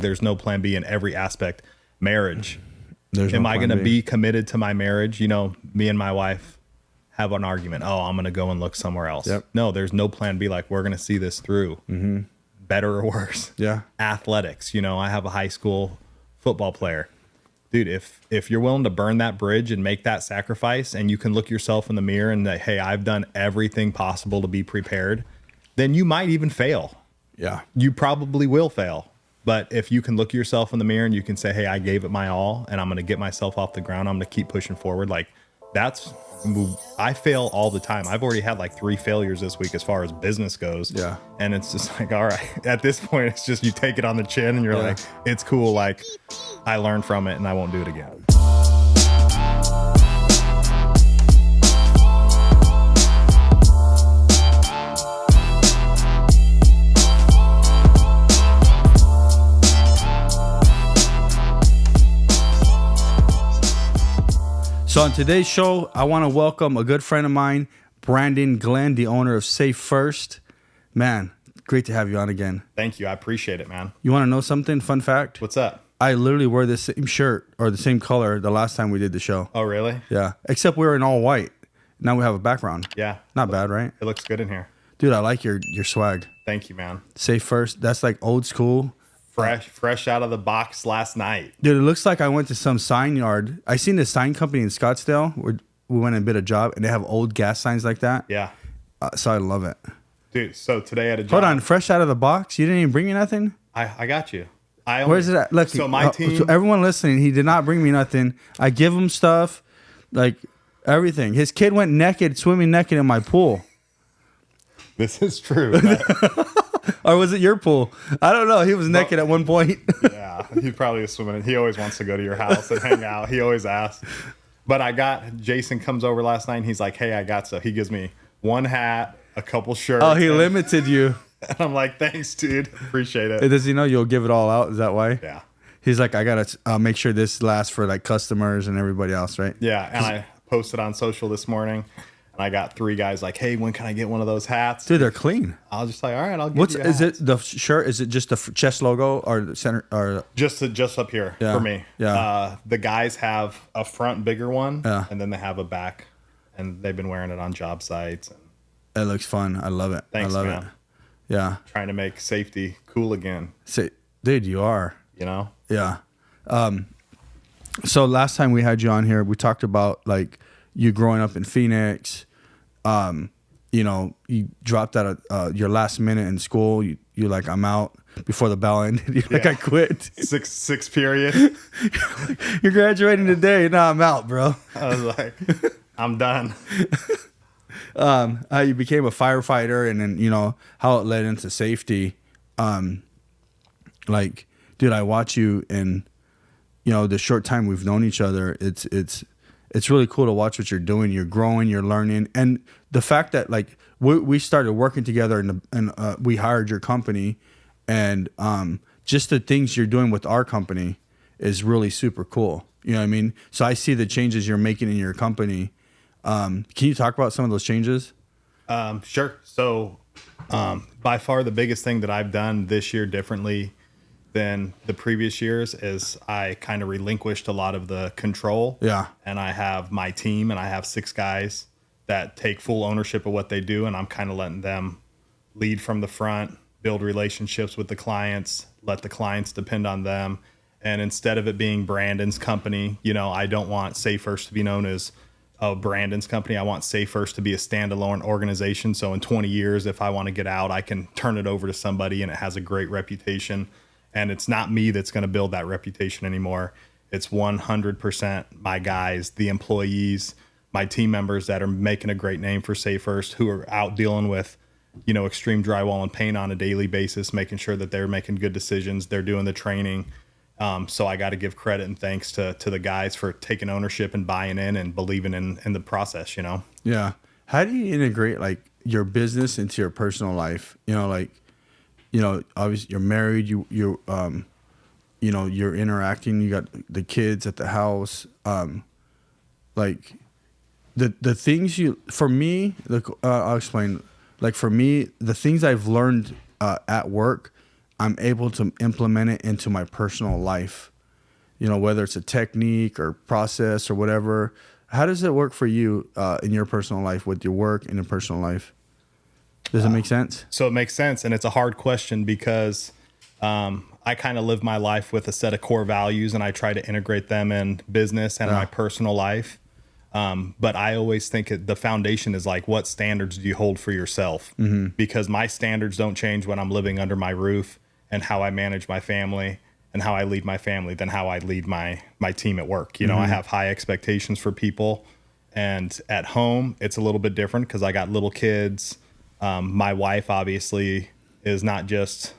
There's no plan B in every aspect. Marriage. Am I going to be committed to my marriage? You know, me and my wife have an argument. Oh, I'm going to go and look somewhere else. Yep. No, there's no plan B. Like, we're going to see this through, better or worse. Yeah. Athletics. You know, I have a high school football player. Dude, if you're willing to burn that bridge and make that sacrifice, and you can look yourself in the mirror and that, hey, I've done everything possible to be prepared, then you might even fail. Yeah. You probably will fail. But if you can look yourself in the mirror and you can say, hey, I gave it my all and I'm going to get myself off the ground, I'm going to keep pushing forward. Like, I fail all the time. I've already had like 3 failures this week as far as business goes. Yeah. And it's just like, all right, at this point, it's just you take it on the chin and you're like, it's cool. Like, I learned from it and I won't do it again. So on today's show, I want to welcome a good friend of mine, Brandon Glenn, the owner of Safe First. Man, great to have you on again. Thank you. I appreciate it, man. You want to know something? Fun fact? What's up? I literally wore the same shirt or the same color the last time we did the show. Oh, really? Yeah. Except we were in all white. Now we have a background. Yeah. Not bad, right? It looks good in here. Dude, I like your swag. Thank you, man. Safe First. That's like old school. Fresh out of the box last night. Dude, it looks like I went to some sign yard. I seen this sign company in Scottsdale where we went and bid a job, and they have old gas signs like that. Yeah. So I love it. Dude, so today at a job. Hold on, fresh out of the box? You didn't even bring me nothing? I got you. Where's it at? Look, so my team. So everyone listening, he did not bring me nothing. I give him stuff, like everything. His kid went naked, swimming naked in my pool. This is true. Or was it your pool? I don't know. He was naked at one point. Yeah, he probably was swimming. He always wants to go to your house and hang out. He always asks. But Jason comes over last night and he's like, hey, I got stuff. He gives me one hat, a couple shirts. Oh, he limited you. And I'm like, thanks, dude. Appreciate it. Does he know you'll give it all out? Is that why? Yeah. He's like, I got to make sure this lasts for like customers and everybody else, right? Yeah. And I posted on social this morning. I got 3 guys like, hey, when can I get one of those hats? Dude, they're clean. I was just like, all right, I'll give you a hat. Is it the shirt? Is it just the chest logo or the center? Or just up here for me. Yeah. The guys have a front bigger one, yeah, and then they have a back, and they've been wearing it on job sites. It looks fun. I love it. Thanks, I love man. it. Yeah. Trying to make safety cool again. Dude, you are. You know? Yeah. So last time we had you on here, we talked about like you growing up in Phoenix. You know, you dropped out of your last minute in school. You're like, I'm out before the bell ended. You're like, I quit. Six period. You're graduating today. No, I'm out, bro. I was like, I'm done. You became a firefighter, and then you know how it led into safety. Like, dude, I watch you, and you know the short time we've known each other, it's really cool to watch what you're doing. You're growing, you're learning, and the fact that like we started working together and we hired your company, and just the things you're doing with our company is really super cool. You know what I mean? So I see the changes you're making in your company. Can you talk about some of those changes? Sure. So by far the biggest thing that I've done this year differently than the previous years is I kind of relinquished a lot of the control. Yeah. And I have my team, and I have 6 guys that take full ownership of what they do. And I'm kind of letting them lead from the front, build relationships with the clients, let the clients depend on them. And instead of it being Brandon's company, you know, I don't want Safe First to be known as Brandon's company. I want Safe First to be a standalone organization. So in 20 years, if I want to get out, I can turn it over to somebody and it has a great reputation. And it's not me that's going to build that reputation anymore. It's 100% my guys, the employees, my team members that are making a great name for Safe First, who are out dealing with, you know, extreme drywall and paint on a daily basis, making sure that they're making good decisions. They're doing the training. So I got to give credit and thanks to the guys for taking ownership and buying in and believing in the process, you know? Yeah. How do you integrate like your business into your personal life? You know, like, you know, obviously you're married, you know, you're interacting, you got the kids at the house. Like the things for me, look, I'll explain. Like for me, the things I've learned at work, I'm able to implement it into my personal life. You know, whether it's a technique or process or whatever. How does it work for you in your personal life with your work and your personal life? Does it make sense? So it makes sense. And it's a hard question because I kind of live my life with a set of core values, and I try to integrate them in business and my personal life. But I always think the foundation is like, what standards do you hold for yourself? Mm-hmm. Because my standards don't change when I'm living under my roof, and how I manage my family and how I lead my family than how I lead my team at work. You know, I have high expectations for people, and at home it's a little bit different because I got little kids. My wife obviously is not just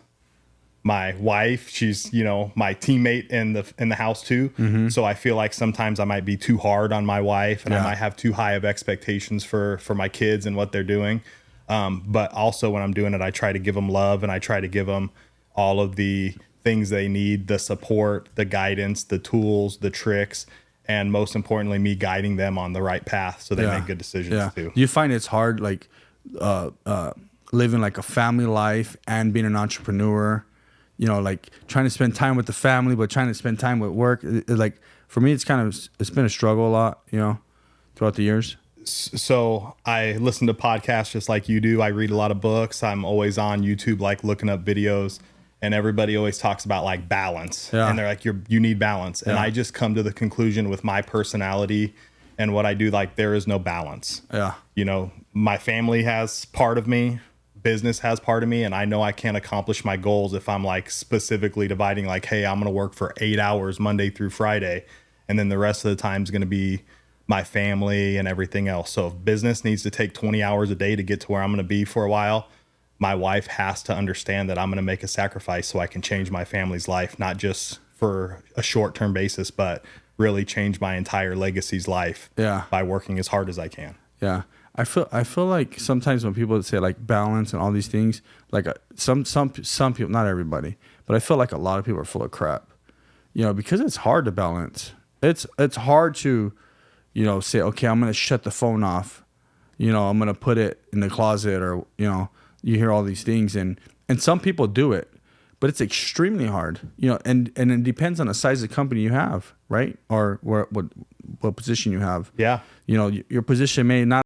my wife. She's, you know, my teammate in the house too. Mm-hmm. So I feel like sometimes I might be too hard on my wife, and I might have too high of expectations for my kids and what they're doing. But also when I'm doing it, I try to give them love, and I try to give them all of the things they need, the support, the guidance, the tools, the tricks, and most importantly, me guiding them on the right path so they make good decisions too. Do you find it's hard, like living like a family life and being an entrepreneur? You know, like trying to spend time with the family, but trying to spend time with work. Like for me, it's been a struggle a lot, you know, throughout the years. So I listen to podcasts just like you do. I read a lot of books. I'm always on YouTube, like looking up videos, and everybody always talks about like balance. And they're like, you need balance. And I just come to the conclusion with my personality and what I do, like there is no balance. Yeah. You know, my family has part of me. Business has part of me, and I know I can't accomplish my goals if I'm like specifically dividing like, hey, I'm going to work for 8 hours Monday through Friday, and then the rest of the time is going to be my family and everything else. So if business needs to take 20 hours a day to get to where I'm going to be for a while, my wife has to understand that I'm going to make a sacrifice so I can change my family's life, not just for a short-term basis, but really change my entire legacy's life by working as hard as I can. Yeah. I feel like sometimes when people say like balance and all these things, like some people, not everybody, but I feel like a lot of people are full of crap, you know, because it's hard to balance. It's hard to, you know, say, okay, I'm going to shut the phone off, you know, I'm going to put it in the closet, or, you know, you hear all these things, and some people do it, but it's extremely hard, you know, and it depends on the size of the company you have, right? Or what position you have. Yeah. You know, your position may not.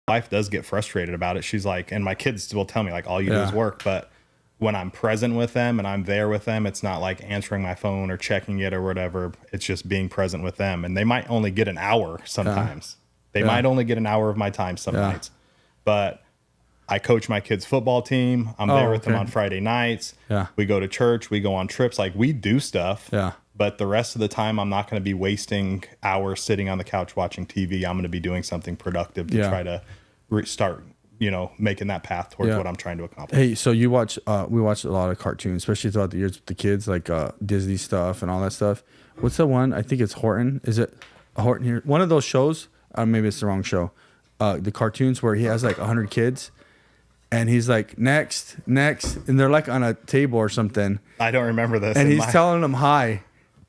Wife does get frustrated about it. She's like, and my kids will tell me like, all you do is work. But when I'm present with them and I'm there with them, it's not like answering my phone or checking it or whatever. It's just being present with them. And they might only get an hour sometimes. They might only get an hour of my time some nights. But I coach my kids' football team. I'm there with them on Friday nights. We go to church. We go on trips. Like we do stuff. But the rest of the time, I'm not going to be wasting hours sitting on the couch watching TV. I'm going to be doing something productive to try to start, you know, making that path towards what I'm trying to accomplish. Hey, so you watch, we watch a lot of cartoons, especially throughout the years with the kids, like Disney stuff and all that stuff. What's the one? I think it's Horton. Is it Horton here? One of those shows, maybe it's the wrong show. The cartoons where he has like 100 kids. And he's like, next. And they're like on a table or something. I don't remember this. And he's telling them hi.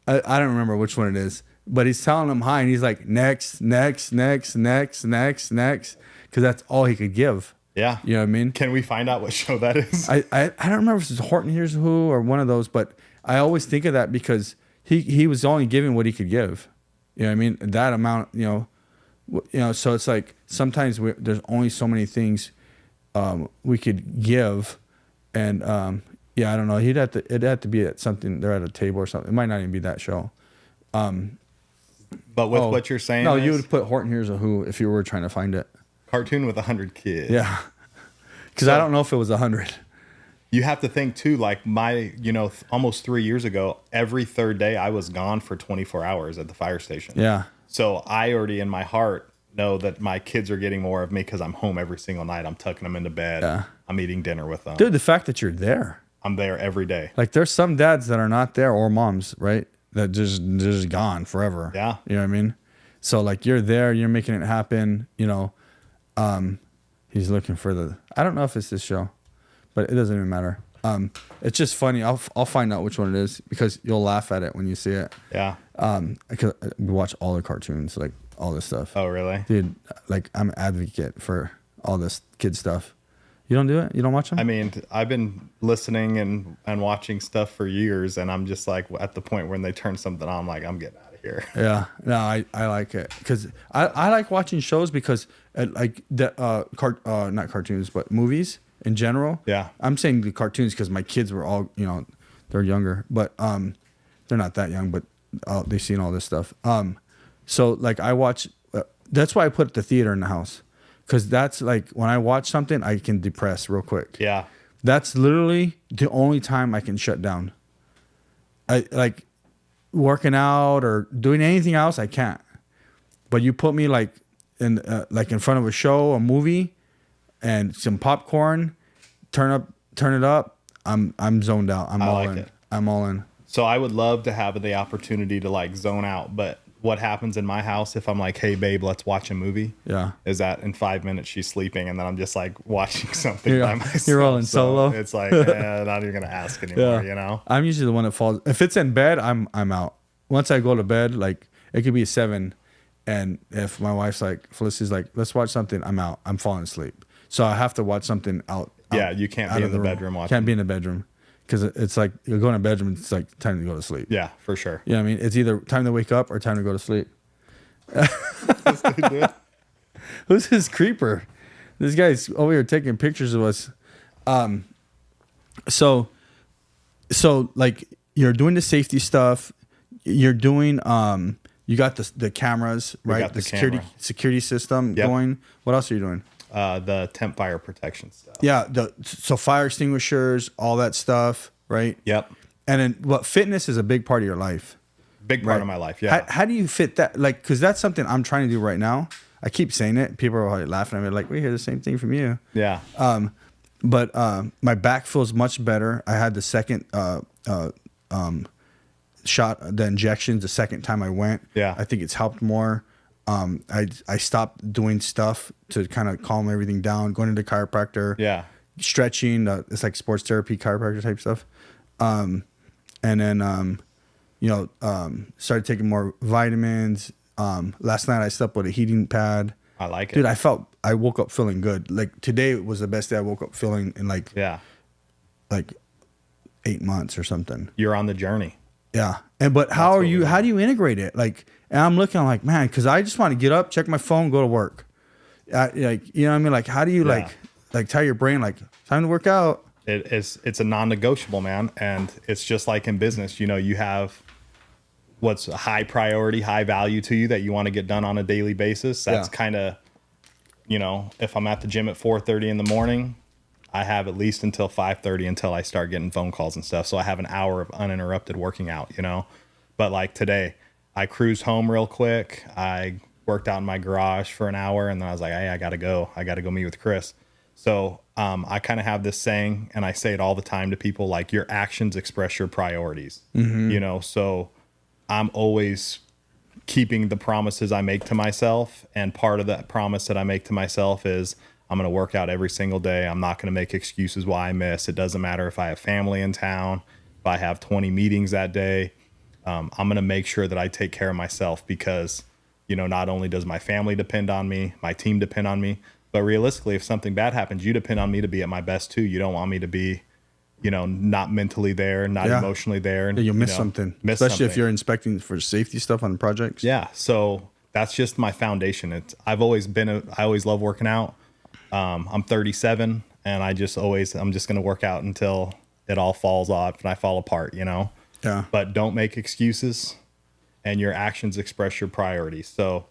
I don't remember which one it is, but he's telling them hi, and he's like, next, because that's all he could give. Yeah. You know what I mean? Can we find out what show that is? I don't remember if it's Horton Hears Who or one of those, but I always think of that because he was only giving what he could give. You know what I mean? That amount, you know, so it's like sometimes there's only so many things we could give, and yeah, I don't know. It'd have to be at something. They're at a table or something. It might not even be that show. But with what you're saying, no, you would put Horton Hears a Who if you were trying to find it. Cartoon with 100 kids. Yeah, because I don't know if it was 100. You have to think too, like almost 3 years ago, every third day I was gone for 24 hours at the fire station. Yeah. So I already in my heart know that my kids are getting more of me because I'm home every single night. I'm tucking them into bed. Yeah. I'm eating dinner with them. Dude, the fact that you're there. I'm there every day. Like there's some dads that are not there, or moms, right? That just gone forever. Yeah. You know what I mean? So like you're there, you're making it happen, you know. He's looking for I don't know if it's this show, but it doesn't even matter. It's just funny. I'll find out which one it is because you'll laugh at it when you see it. Yeah. Because we watch all the cartoons, like all this stuff. Oh, really? Dude, like I'm an advocate for all this kid stuff. You don't do it? You don't watch them? I mean, I've been listening and watching stuff for years, and I'm just like at the point when they turn something on, I'm like, I'm getting out of here. Yeah. No, I like it because I like watching shows because like the not cartoons but movies in general. Yeah. I'm saying the cartoons because my kids were all, you know, they're younger, but they're not that young, but they've seen all this stuff. So like I watch. That's why I put the theater in the house. Because that's like when I watch something, I can depress real quick. Yeah. That's literally the only time I can shut down. I like working out or doing anything else, I can't. But you put me like in front of a show, a movie, and some popcorn, turn it up. I'm zoned out. I'm all in. I'm all in. So I would love to have the opportunity to like zone out, but what happens in my house if I'm like, hey babe, let's watch a movie? Yeah. Is that in 5 minutes she's sleeping and then I'm just like watching something by myself. You're rolling solo. It's like not even gonna ask anymore, you know? I'm usually the one that falls. If it's in bed, I'm out. Once I go to bed, like it could be 7, and if my wife's like, Felicity's like, let's watch something, I'm out. I'm falling asleep. So I have to watch something out. Yeah, you can't be in the bedroom watching. Can't be in the bedroom. Because it's like you're going to bedroom, it's like time to go to sleep. Yeah, for sure. You know what I mean? It's either time to wake up or time to go to sleep. Who's his creeper? This guy's over here taking pictures of us. So like you're doing the safety stuff. You're doing you got the cameras, right? Got the security system going. What else are you doing? The temp fire protection stuff. Yeah, so fire extinguishers, all that stuff, right? Yep. And then fitness is a big part of your life. Big part of my life, yeah. How do you fit that? Like, because that's something I'm trying to do right now. I keep saying it. People are like laughing at me like, we hear the same thing from you. Yeah. But my back feels much better. I had the second shot, the injections, the second time I went. Yeah. I think it's helped more. I stopped doing stuff to kind of calm everything down, going into chiropractor. Yeah. Stretching. It's like sports therapy, chiropractor type stuff. And then, started taking more vitamins. Last night I slept with a heating pad. I like it. Dude, I woke up feeling good. Like today was the best day I woke up feeling in like 8 months or something. You're on the journey. Yeah. But how do you integrate it? Like, and I'm looking, I'm like, man, because I just want to get up, check my phone, go to work. Like, you know what I mean? Like, how do you like tell your brain, like, time to work out? It's a non-negotiable, man. And it's just like in business, you have what's a high priority, high value to you that you want to get done on a daily basis. That's kind of, if I'm at the gym at 4:30 in the morning, I have at least until 5:30 until I start getting phone calls and stuff. So I have an hour of uninterrupted working out, But like today, I cruised home real quick. I worked out in my garage for an hour, and then I was like, hey, I got to go meet with Chris. So I kind of have this saying, and I say it all the time to people, like, your actions express your priorities. Mm-hmm. So I'm always keeping the promises I make to myself. And part of that promise that I make to myself is I'm going to work out every single day. I'm not going to make excuses why I miss. It doesn't matter if I have family in town, if I have 20 meetings that day. I'm going to make sure that I take care of myself because, not only does my family depend on me, my team depend on me, but realistically, if something bad happens, you depend on me to be at my best too. You don't want me to be, not mentally there, not emotionally there. You'll miss something, especially if you're inspecting for safety stuff on projects. Yeah. So that's just my foundation. I always love working out. I'm 37 and I'm just going to work out until it all falls off and I fall apart, Yeah. But don't make excuses, and your actions express your priorities. So,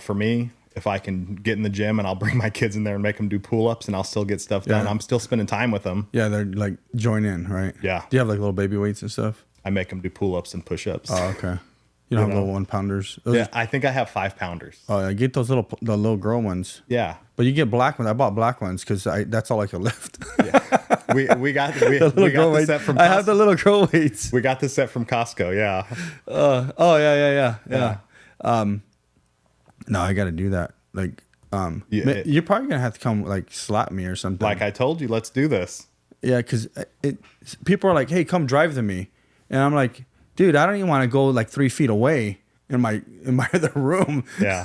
for me, if I can get in the gym and I'll bring my kids in there and make them do pull-ups and I'll still get stuff done. I'm still spending time with them. Yeah, they're like join in, right? Yeah. Do you have like little baby weights and stuff? I make them do pull-ups and push-ups. Oh, okay. You don't have little 1-pounders? Yeah, I think I have 5-pounders. Oh, I get those the little girl ones. Yeah. But you get black ones. I bought black ones because that's all I could lift. Yeah. We got the set from Costco. I have the little girl weights. We got the set from Costco, yeah. Yeah. No, I got to do that. Like, you're probably gonna have to come like slap me or something. Like I told you, let's do this. Yeah, because people are like, "Hey, come drive to me," and I'm like, "Dude, I don't even want to go like 3 feet away in my other room." Yeah.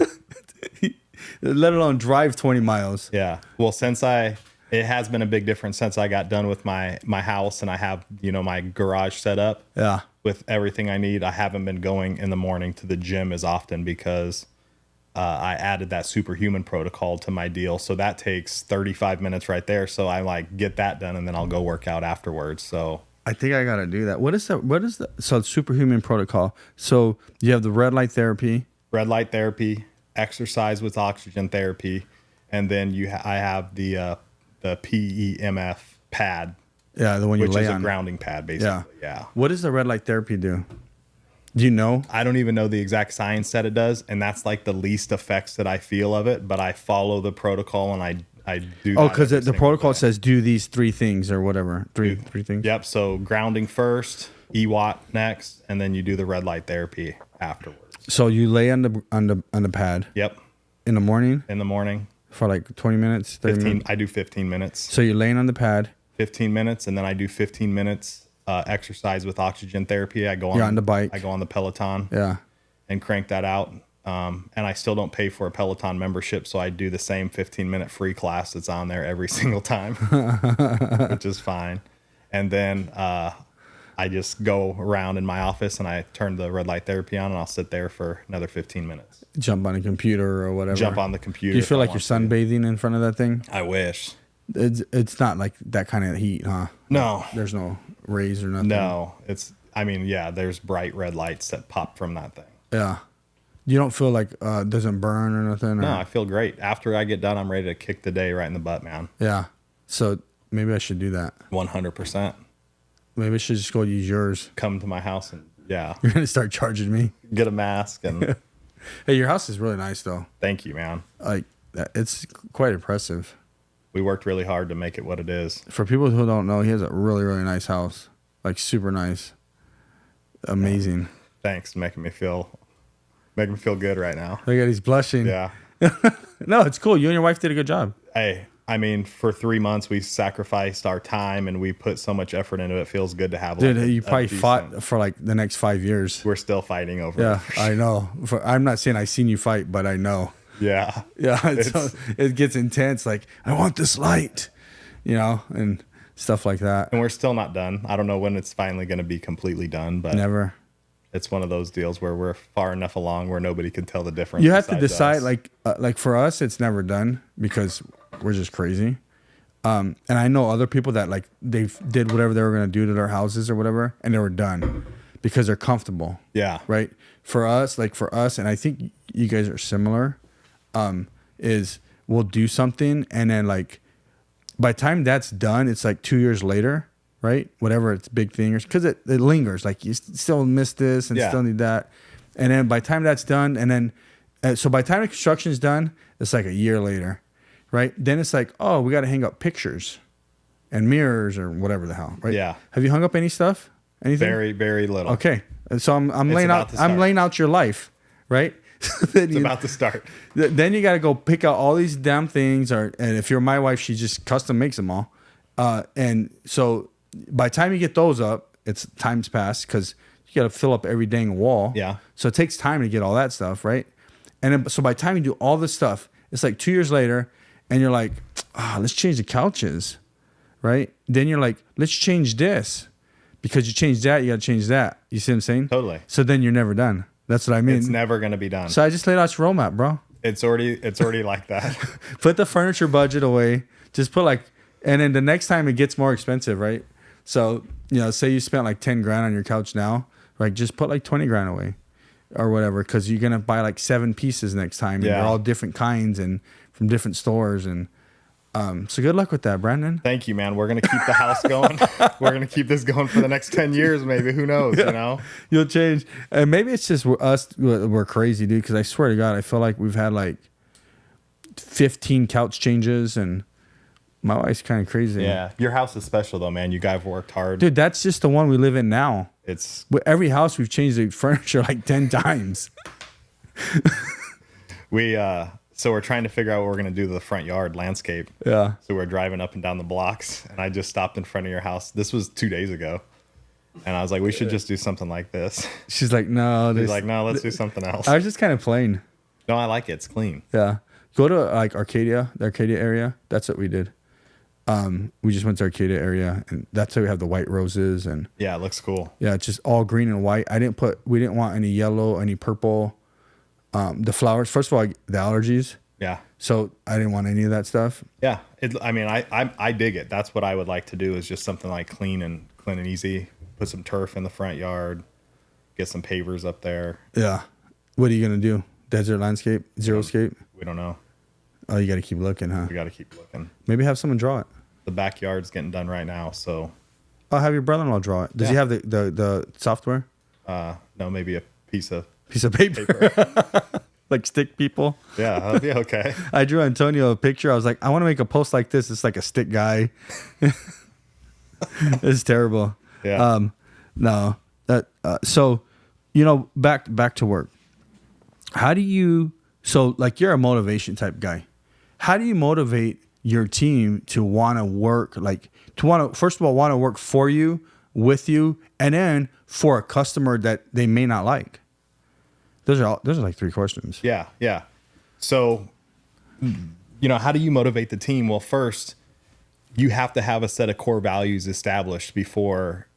Let alone drive 20 miles. Yeah. Well, it has been a big difference since I got done with my house and I have, my garage set up. Yeah. With everything I need. I haven't been going in the morning to the gym as often because I added that superhuman protocol to my deal. So that takes 35 minutes right there. So I like get that done and then I'll go work out afterwards. So I think I got to do that. What is the so superhuman protocol? So you have the red light therapy, exercise with oxygen therapy, and then I have the PEMF pad. Yeah, the one you lay on. Which is a grounding pad, basically. Yeah. What does the red light therapy do? Do you know? I don't even know the exact science that it does, and that's like the least effects that I feel of it. But I follow the protocol, and I do. Oh, because the protocol says do these 3 things or whatever. Three things. Yep. So grounding first, EWAT next, and then you do the red light therapy afterwards. So you lay on the pad. Yep. In the morning. For like 20 minutes, 30 minutes. I do 15 minutes. So you're laying on the pad. 15 minutes, and then I do 15 minutes exercise with oxygen therapy. You're on the bike. I go on the Peloton. Yeah. And crank that out. And I still don't pay for a Peloton membership, so I do the same 15-minute free class that's on there every single time, which is fine. And then I just go around in my office and I turn the red light therapy on and I'll sit there for another 15 minutes. Jump on a computer or whatever. Jump on the computer. Do you feel like you're sunbathing in front of that thing? I wish. It's not like that kind of heat, huh? No. There's no rays or nothing. No. There's bright red lights that pop from that thing. Yeah. You don't feel like it doesn't burn or nothing? No, I feel great. After I get done, I'm ready to kick the day right in the butt, man. Yeah. So maybe I should do that. 100%. Maybe I should just go use yours. Come to my house and yeah. You're going to start charging me. Get a mask and. Hey, your house is really nice though. Thank you, man. Like it's quite impressive. We worked really hard to make it what it is. For people who don't know, he has a really, really nice house. Like super nice. Amazing. Thanks. Making me feel good right now. Look at he's blushing. Yeah. No, it's cool. You and your wife did a good job. Hey, for 3 months we sacrificed our time and we put so much effort into it. It feels good to have. Dude, you probably fought for like the next 5 years. We're still fighting over. Yeah, I know. I'm not saying I seen you fight, but I know. Yeah. Yeah. It gets intense. Like I want this light, and stuff like that. And we're still not done. I don't know when it's finally going to be completely done, but never. It's one of those deals where we're far enough along where nobody can tell the difference. You have to decide, like for us, it's never done because we're just crazy. And I know other people that like they did whatever they were going to do to their houses or whatever, and they were done because they're comfortable. Yeah. Right. For us, and I think you guys are similar. Is we'll do something and then like by the time that's done, it's like 2 years later. Right? Whatever it's big thing, because it lingers. Like you still miss this and still need that. And then by the time that's done, and then, so by the time the construction's done, it's like a year later, right? Then it's like, oh, we got to hang up pictures and mirrors or whatever the hell, right? Yeah. Have you hung up any stuff? Anything? Very, very little. Okay. And so I'm laying out your life, right? It's about to start. Then you got to go pick out all these damn things, and if you're my wife, she just custom makes them all. And so by the time you get those up, it's time's passed because you got to fill up every dang wall. Yeah. So it takes time to get all that stuff, right? And then, so by the time you do all this stuff, it's like 2 years later, and you're like, let's change the couches, right? Then you're like, let's change this. Because you change that, you got to change that. You see what I'm saying? Totally. So then you're never done. That's what I mean. It's never going to be done. So I just laid out your roadmap, bro. It's already like that. Put the furniture budget away. Just put and then the next time it gets more expensive, right? So, say you spent like 10 grand on your couch now, right? Just put like 20 grand away. or whatever, because you're gonna buy like 7 pieces next time, and they're all different kinds and from different stores. And so good luck with that, Brandon. Thank you, man. We're gonna keep the house going. We're gonna keep this going for the next 10 years, maybe. Who knows? You know, you'll change, and maybe it's just us. We're crazy, dude. Because I swear to God, I feel like we've had like 15 couch changes, and my wife's kind of crazy. Yeah, your house is special though, man. You guys worked hard, dude. That's just the one we live in now. It's with every house we've changed the furniture like 10 times. So we're trying to figure out what we're going to do to the front yard landscape. Yeah. So we're driving up and down the blocks, and I just stopped in front of your house. This was 2 days ago. And I was like, we should just do something like this. She's like, no. She's like, no, let's do something else. I was just kind of playing. No, I like it. It's clean. Yeah. Go to like the Arcadia area. That's what we did. We just went to Arcadia area, and that's how we have the white roses. And yeah, it looks cool. Yeah, it's just all green and white. We didn't want any yellow, any purple. The flowers, first of all, the allergies. Yeah. So I didn't want any of that stuff. Yeah. I dig it. That's what I would like to do, is just something like clean and easy. Put some turf in the front yard, get some pavers up there. Yeah. What are you going to do? Desert landscape? Xeriscape? We don't know. Oh, you got to keep looking, huh? We got to keep looking. Maybe have someone draw it. The backyard's getting done right now, so. I'll have your brother-in-law draw it. Does he have the software? No, maybe a piece of paper. Like stick people. Yeah, that'd be okay. I drew Antonio a picture. I was like, I want to make a post like this. It's like a stick guy. It's terrible. Yeah. No. So, back to work. How do you? So, like, you're a motivation type guy. How do you motivate your team to want to work? Like, first of all, want to work for you, with you, and then for a customer that they may not like. Those are like 3 questions. Yeah. So, how do you motivate the team? Well, first, you have to have a set of core values established before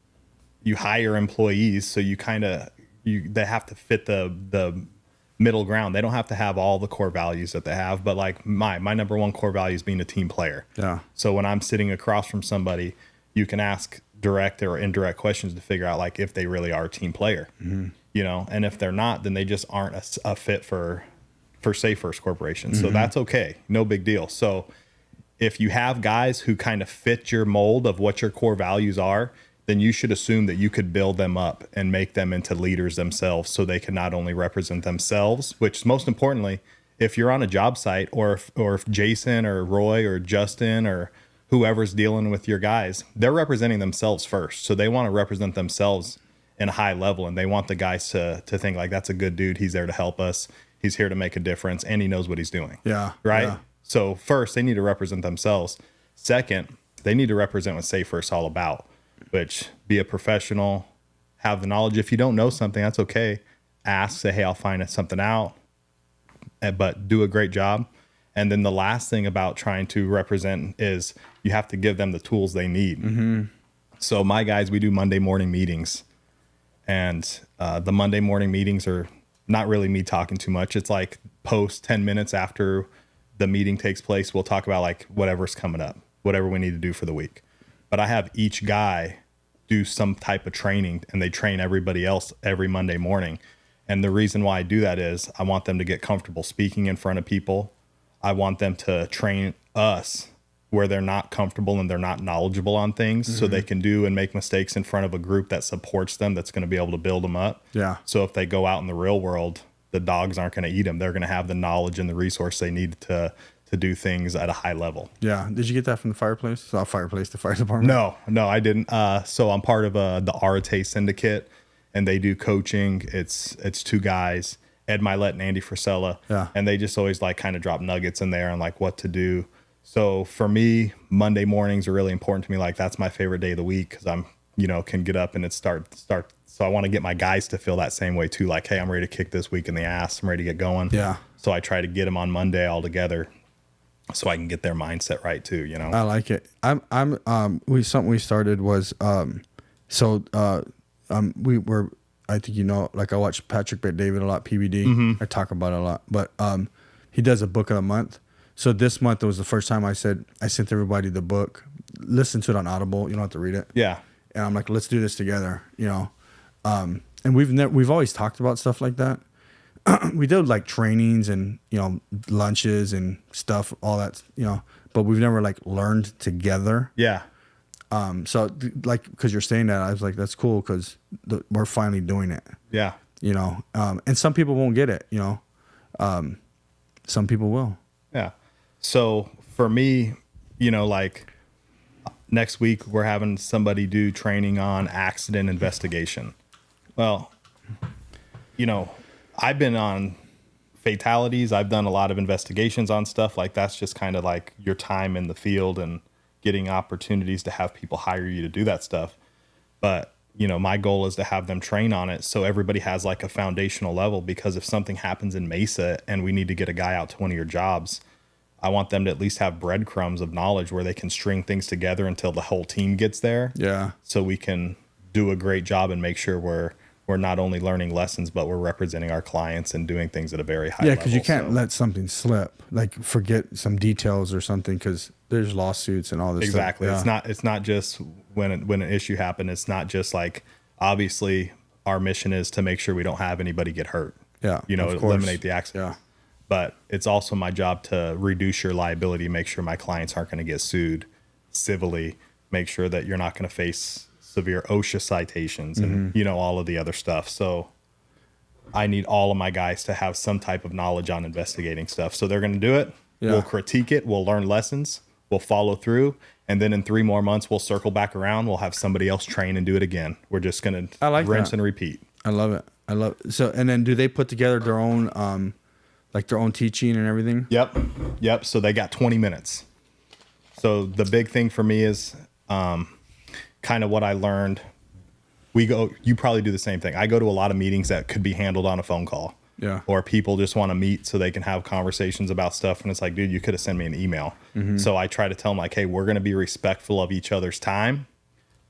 you hire employees. So they have to fit the middle ground. They don't have to have all the core values that they have, but like my number one core value is being a team player. Yeah. So when I'm sitting across from somebody, you can ask direct or indirect questions to figure out like if they really are a team player. Mm-hmm. And if they're not, then they just aren't a fit for Safe First Corporation. Mm-hmm. So that's okay. No big deal. So if you have guys who kind of fit your mold of what your core values are, then you should assume that you could build them up and make them into leaders themselves, so they can not only represent themselves, which most importantly, if you're on a job site, or if Jason or Roy or Justin or whoever's dealing with your guys, they're representing themselves first. So they want to represent themselves in a high level, and they want the guys to think like, that's a good dude. He's there to help us. He's here to make a difference, and he knows what he's doing. Yeah. Right. Yeah. So first, they need to represent themselves. Second, they need to represent what Safe First is all about, which be a professional, have the knowledge. If you don't know something, that's okay. Ask, say, hey, I'll find something out, but do a great job. And then the last thing about trying to represent is you have to give them the tools they need. Mm-hmm. So my guys, we do Monday morning meetings, and the Monday morning meetings are not really me talking too much. It's like post 10 minutes after the meeting takes place, we'll talk about like whatever's coming up, whatever we need to do for the week. But I have each guy do some type of training, and they train everybody else every Monday morning. And the reason why I do that is I want them to get comfortable speaking in front of people. I want them to train us where they're not comfortable and they're not knowledgeable on things, mm-hmm. so they can do and make mistakes in front of a group that supports them, that's going to be able to build them up. Yeah. So if they go out in the real world, the dogs aren't going to eat them. They're going to have the knowledge and the resource they need to do things at a high level. Yeah. Did you get that from the fireplace? The fire department? No, I didn't. So I'm part of the Arate Syndicate, and they do coaching. It's 2 guys, Ed Milet and Andy Frisella. Yeah. And they just always like kind of drop nuggets in there on like what to do. So for me, Monday mornings are really important to me. Like that's my favorite day of the week, because I'm, can get up and it start. So I want to get my guys to feel that same way too. Like, hey, I'm ready to kick this week in the ass. I'm ready to get going. Yeah. So I try to get them on Monday all together, so I can get their mindset right too. I like it. Something we started was, we were, I think, like I watch Patrick Bet-David a lot, PBD. Mm-hmm. I talk about it a lot, but he does a book of the month. So this month it was the first time I sent everybody the book, listen to it on Audible. You don't have to read it. Yeah. And I'm like, let's do this together, And and we've always talked about stuff like that. We did like trainings and, you know, lunches and stuff, all that, you know, but we've never like learned together. Yeah. So like, cause you're saying that, I was like, that's cool. Cause we're finally doing it. Yeah. You know, and some people won't get it, you know, some people will. Yeah. So for me, you know, like next week we're having somebody do training on accident investigation. Well, you know, I've been on fatalities. I've done a lot of investigations on stuff like that's just kind of like your time in the field and getting opportunities to have people hire you to do that stuff. But, you know, my goal is to have them train on it so everybody has like a foundational level, because if something happens in Mesa and we need to get a guy out to one of your jobs, I want them to at least have breadcrumbs of knowledge where they can string things together until the whole team gets there. Yeah. So we can do a great job and make sure we're not only learning lessons, but we're representing our clients and doing things at a very high level. Yeah, because you can't let something slip, like forget some details or something, because there's lawsuits and all this exactly. stuff. Yeah. It's not just when an issue happens. It's not just like, obviously our mission is to make sure we don't have anybody get hurt. Yeah, you know, of course. eliminate the accidents. Yeah. But it's also my job to reduce your liability, make sure my clients aren't going to get sued civilly, make sure that you're not going to face severe OSHA citations and, you know, all of the other stuff. So I need all of my guys to have some type of knowledge on investigating stuff. So they're going to do it. Yeah. We'll critique it. We'll learn lessons. We'll follow through. And then in 3 more months, we'll circle back around. We'll have somebody else train and do it again. We're just going to rinse and repeat. I love it. I love it. So, and then do they put together their own, like their own teaching and everything? Yep. So they got 20 minutes. So the big thing for me is, kind of what I learned. You probably do the same thing. I go to a lot of meetings that could be handled on a phone call. Yeah. Or people just want to meet so they can have conversations about stuff. And it's like, dude, you could have sent me an email. So I try to tell them like, hey, we're going to be respectful of each other's time,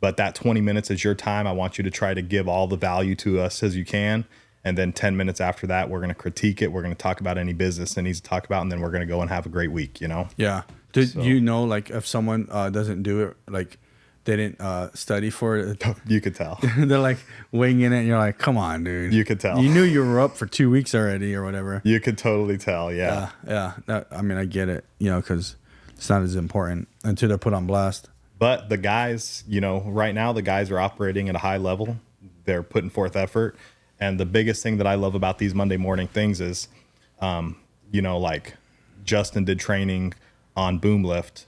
but that 20 minutes is your time. I want you to try to give all the value to us as you can. And then 10 minutes after that, we're going to critique it. We're going to talk about any business that needs to talk about. And then we're going to go and have a great week, you know? Yeah. You know, like if someone doesn't do it, like they didn't study for it. You could tell. They're like winging it. And you're like, come on, dude. You could tell. You knew you were up for 2 weeks already or whatever. You could totally tell. Yeah. Yeah. I mean, I get it, you know, because it's not as important until they're put on blast. But the guys, you know, right now the guys are operating at a high level. They're putting forth effort. And the biggest thing that I love about these Monday morning things is, you know, like Justin did training on boom lift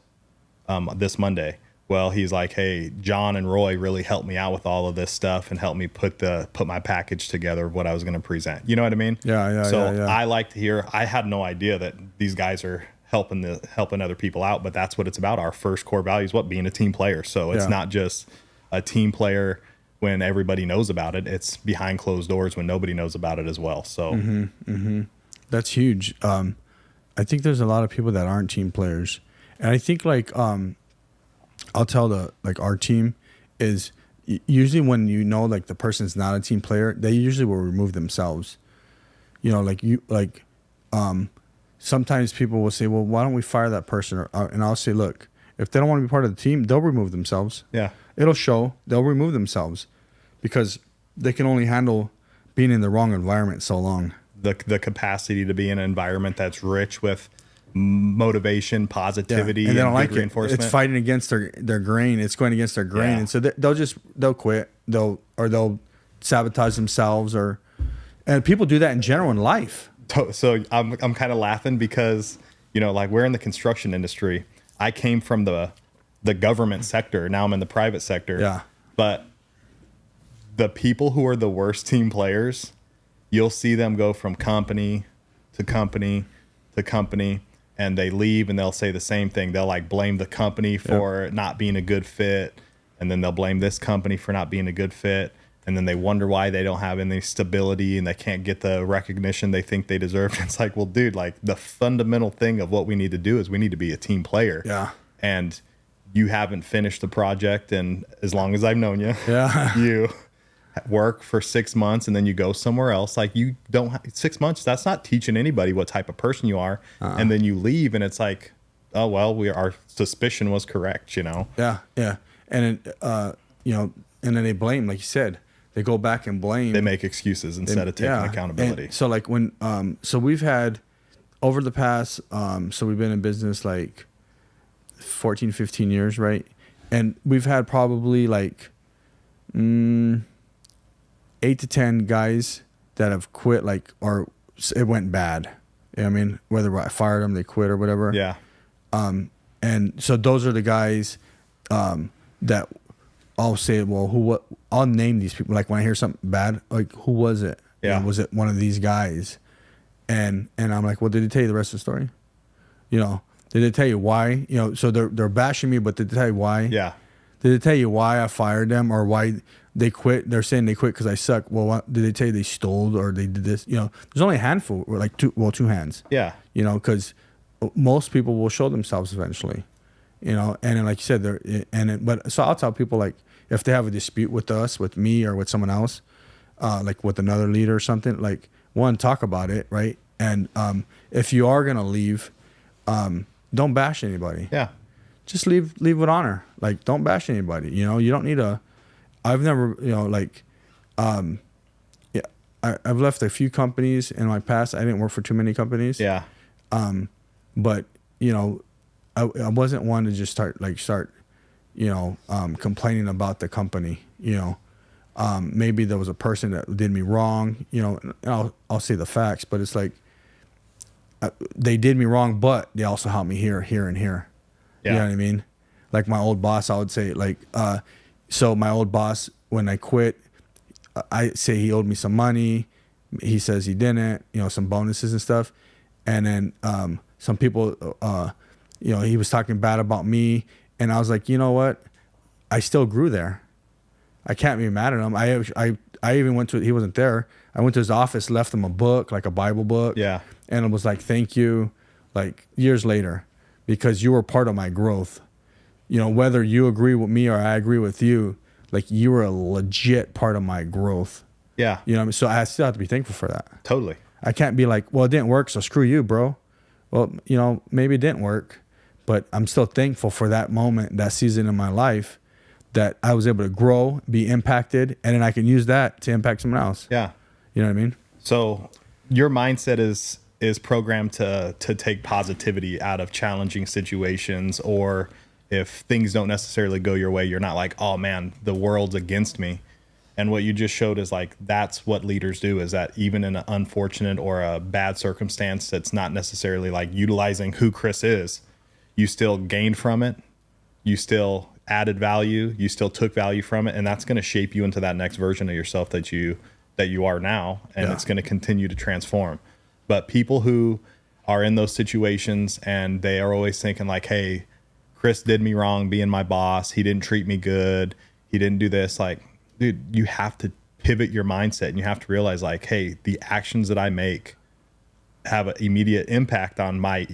this Monday. Well, he's like, hey, John and Roy really helped me out with all of this stuff and helped me put my package together of what I was going to present. You know what I mean? Yeah. So I like to hear. I had no idea that these guys are helping other people out, but that's what it's about. Our first core value is being a team player. So it's not just a team player when everybody knows about it. It's behind closed doors when nobody knows about it as well. So that's huge. I think there's a lot of people that aren't team players, and I think like I'll tell our team is usually when you know like the person's not a team player, they usually will remove themselves. You know, sometimes people will say, well, why don't we fire that person? And I'll say, look, if they don't want to be part of the team, they'll remove themselves. Yeah. It'll show. They'll remove themselves because they can only handle being in the wrong environment so long. The capacity to be in an environment that's rich with motivation, positivity, and they don't like it. Reinforcement. It's fighting against their grain. It's going against their grain, and so they'll quit. They'll sabotage themselves, and people do that in general in life. So I'm kind of laughing because, you know, like we're in the construction industry. I came from the government sector. Now I'm in the private sector. Yeah. But the people who are the worst team players, you'll see them go from company to company to company, and they leave and they'll say the same thing. They'll like blame the company for not being a good fit, and then they'll blame this company for not being a good fit, and then they wonder why they don't have any stability and they can't get the recognition they think they deserve. It's like, well, dude, like the fundamental thing of what we need to do is we need to be a team player. Yeah. And you haven't finished the project, and as long as I've known you, you work for 6 months and then you go somewhere else. Like you don't 6 months. That's not teaching anybody what type of person you are. And then you leave and it's like, oh, well, our suspicion was correct, you know? Yeah. Yeah. And, you know, and then they blame, like you said, they go back and blame. They make excuses instead of taking accountability. And so like when, so we've had over the past, so we've been in business like 14, 15 years, right? And we've had probably like 8 to 10 guys that have quit, like, or it went bad. You know what I mean? Whether I fired them, they quit or whatever. Yeah. And so those are the guys that I'll say, well, I'll name these people. Like when I hear something bad, like who was it? Yeah. Was it one of these guys? And I'm like, well, did they tell you the rest of the story? You know, did they tell you why? You know, so they're bashing me, but did they tell you why? Yeah. Did they tell you why I fired them or why they quit? They're saying they quit because I suck. Well, what, did they tell you they stole or they did this? You know, there's only a handful, or like two hands. Yeah. You know, because most people will show themselves eventually. You know, and then like you said, but so I'll tell people, like, if they have a dispute with us, with me or with someone else, like with another leader or something, like, one, talk about it, right? And if you are gonna leave, don't bash anybody. Yeah. Just leave with honor. Like, don't bash anybody. You know, you don't need a. I've never, you know, like, yeah, I've left a few companies in my past. I didn't work for too many companies. Yeah. But you know, I wasn't one to just start, you know, complaining about the company. You know, maybe there was a person that did me wrong. You know, and I'll say the facts, but it's like they did me wrong, but they also helped me here, and here. Yeah. You know what I mean? Like my old boss, I would say, like, so my old boss, when I quit, I say he owed me some money. He says he didn't, you know, some bonuses and stuff. And then some people, you know, he was talking bad about me. And I was like, you know what? I still grew there. I can't be mad at him. I even went to, he wasn't there. I went to his office, left him a book, like a Bible book. Yeah. And it was like, thank you, like years later, because you were part of my growth. You know, whether you agree with me or I agree with you, like, you were a legit part of my growth. Yeah. You know what I mean? So I still have to be thankful for that. Totally. I can't be like, well, it didn't work, so screw you, bro. Well, you know, maybe it didn't work, but I'm still thankful for that moment, that season in my life, that I was able to grow, be impacted, and then I can use that to impact someone else. Yeah. You know what I mean? So your mindset is programmed to take positivity out of challenging situations, or if things don't necessarily go your way, you're not like, oh man, the world's against me. And what you just showed is like, that's what leaders do, is that even in an unfortunate or a bad circumstance that's not necessarily like utilizing who Chris is, you still gained from it. You still added value. You still took value from it. And that's going to shape you into that next version of yourself that you are now. And it's going to continue to transform. But people who are in those situations and they are always thinking like, hey, Chris did me wrong being my boss. He didn't treat me good. He didn't do this. Like, dude, you have to pivot your mindset and you have to realize like, hey, the actions that I make have an immediate impact on my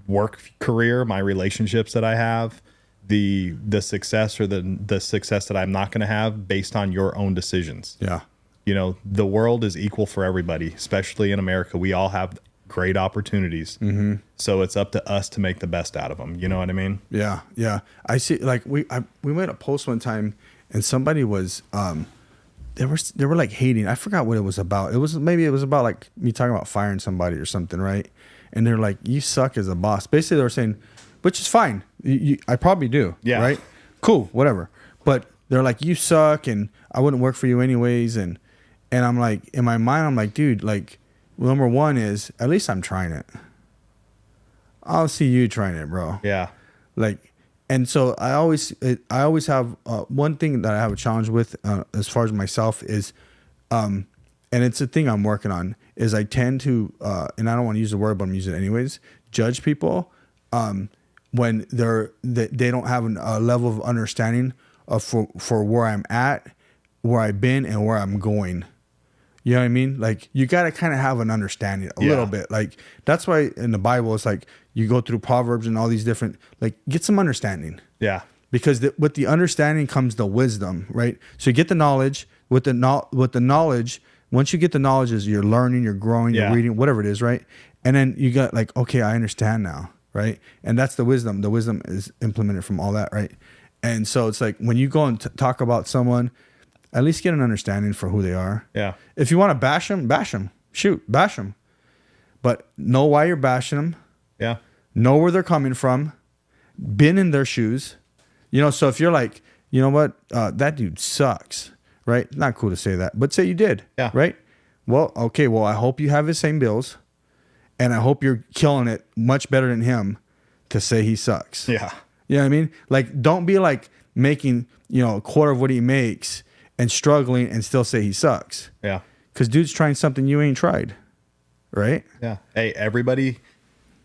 work career, my relationships that I have, the success or the success that I'm not going to have based on your own decisions. Yeah. You know, the world is equal for everybody, especially in America. We all have great opportunities. Mm-hmm. So it's up to us to make the best out of them. You know what I mean? Yeah. Yeah. I see, like we made a post one time and somebody was, they were like hating. I forgot what it was about. It was about like me talking about firing somebody or something. Right. And they're like, you suck as a boss. Basically they were saying, which is fine. I probably do. Yeah. Right. Cool. Whatever. But they're like, you suck and I wouldn't work for you anyways. And I'm like, in my mind, I'm like, dude, like, number one is at least I'm trying it. I'll see you trying it, bro. Yeah. Like, and so I always have one thing that I have a challenge with as far as myself is, and it's a thing I'm working on, is I tend to, and I don't want to use the word, but I'm using it anyways, judge people when they don't have a level of understanding of for where I'm at, where I've been, and where I'm going. You know what I mean? Like, you got to kind of have an understanding a little bit. Like, that's why in the Bible, it's like you go through Proverbs and all these different, like, get some understanding. Yeah. Because with the understanding comes the wisdom, right? So you get the knowledge. With the knowledge, once you get the knowledge, is you're learning, you're growing, you're reading, whatever it is, right? And then you got like, okay, I understand now, right? And that's the wisdom. The wisdom is implemented from all that, right? And so it's like when you go and talk about someone, at least get an understanding for who they are. Yeah. If you want to bash them. Shoot, bash them. But know why you're bashing them. Yeah. Know where they're coming from. Been in their shoes. You know, so if you're like, you know what, that dude sucks, right? Not cool to say that, but say you did, yeah, right? Well, okay, well, I hope you have his same bills, and I hope you're killing it much better than him to say he sucks. Yeah. You know what I mean? Like, don't be like making, you know, a quarter of what he makes and struggling and still say he sucks. Yeah. Because dude's trying something you ain't tried, right? Yeah. Hey, everybody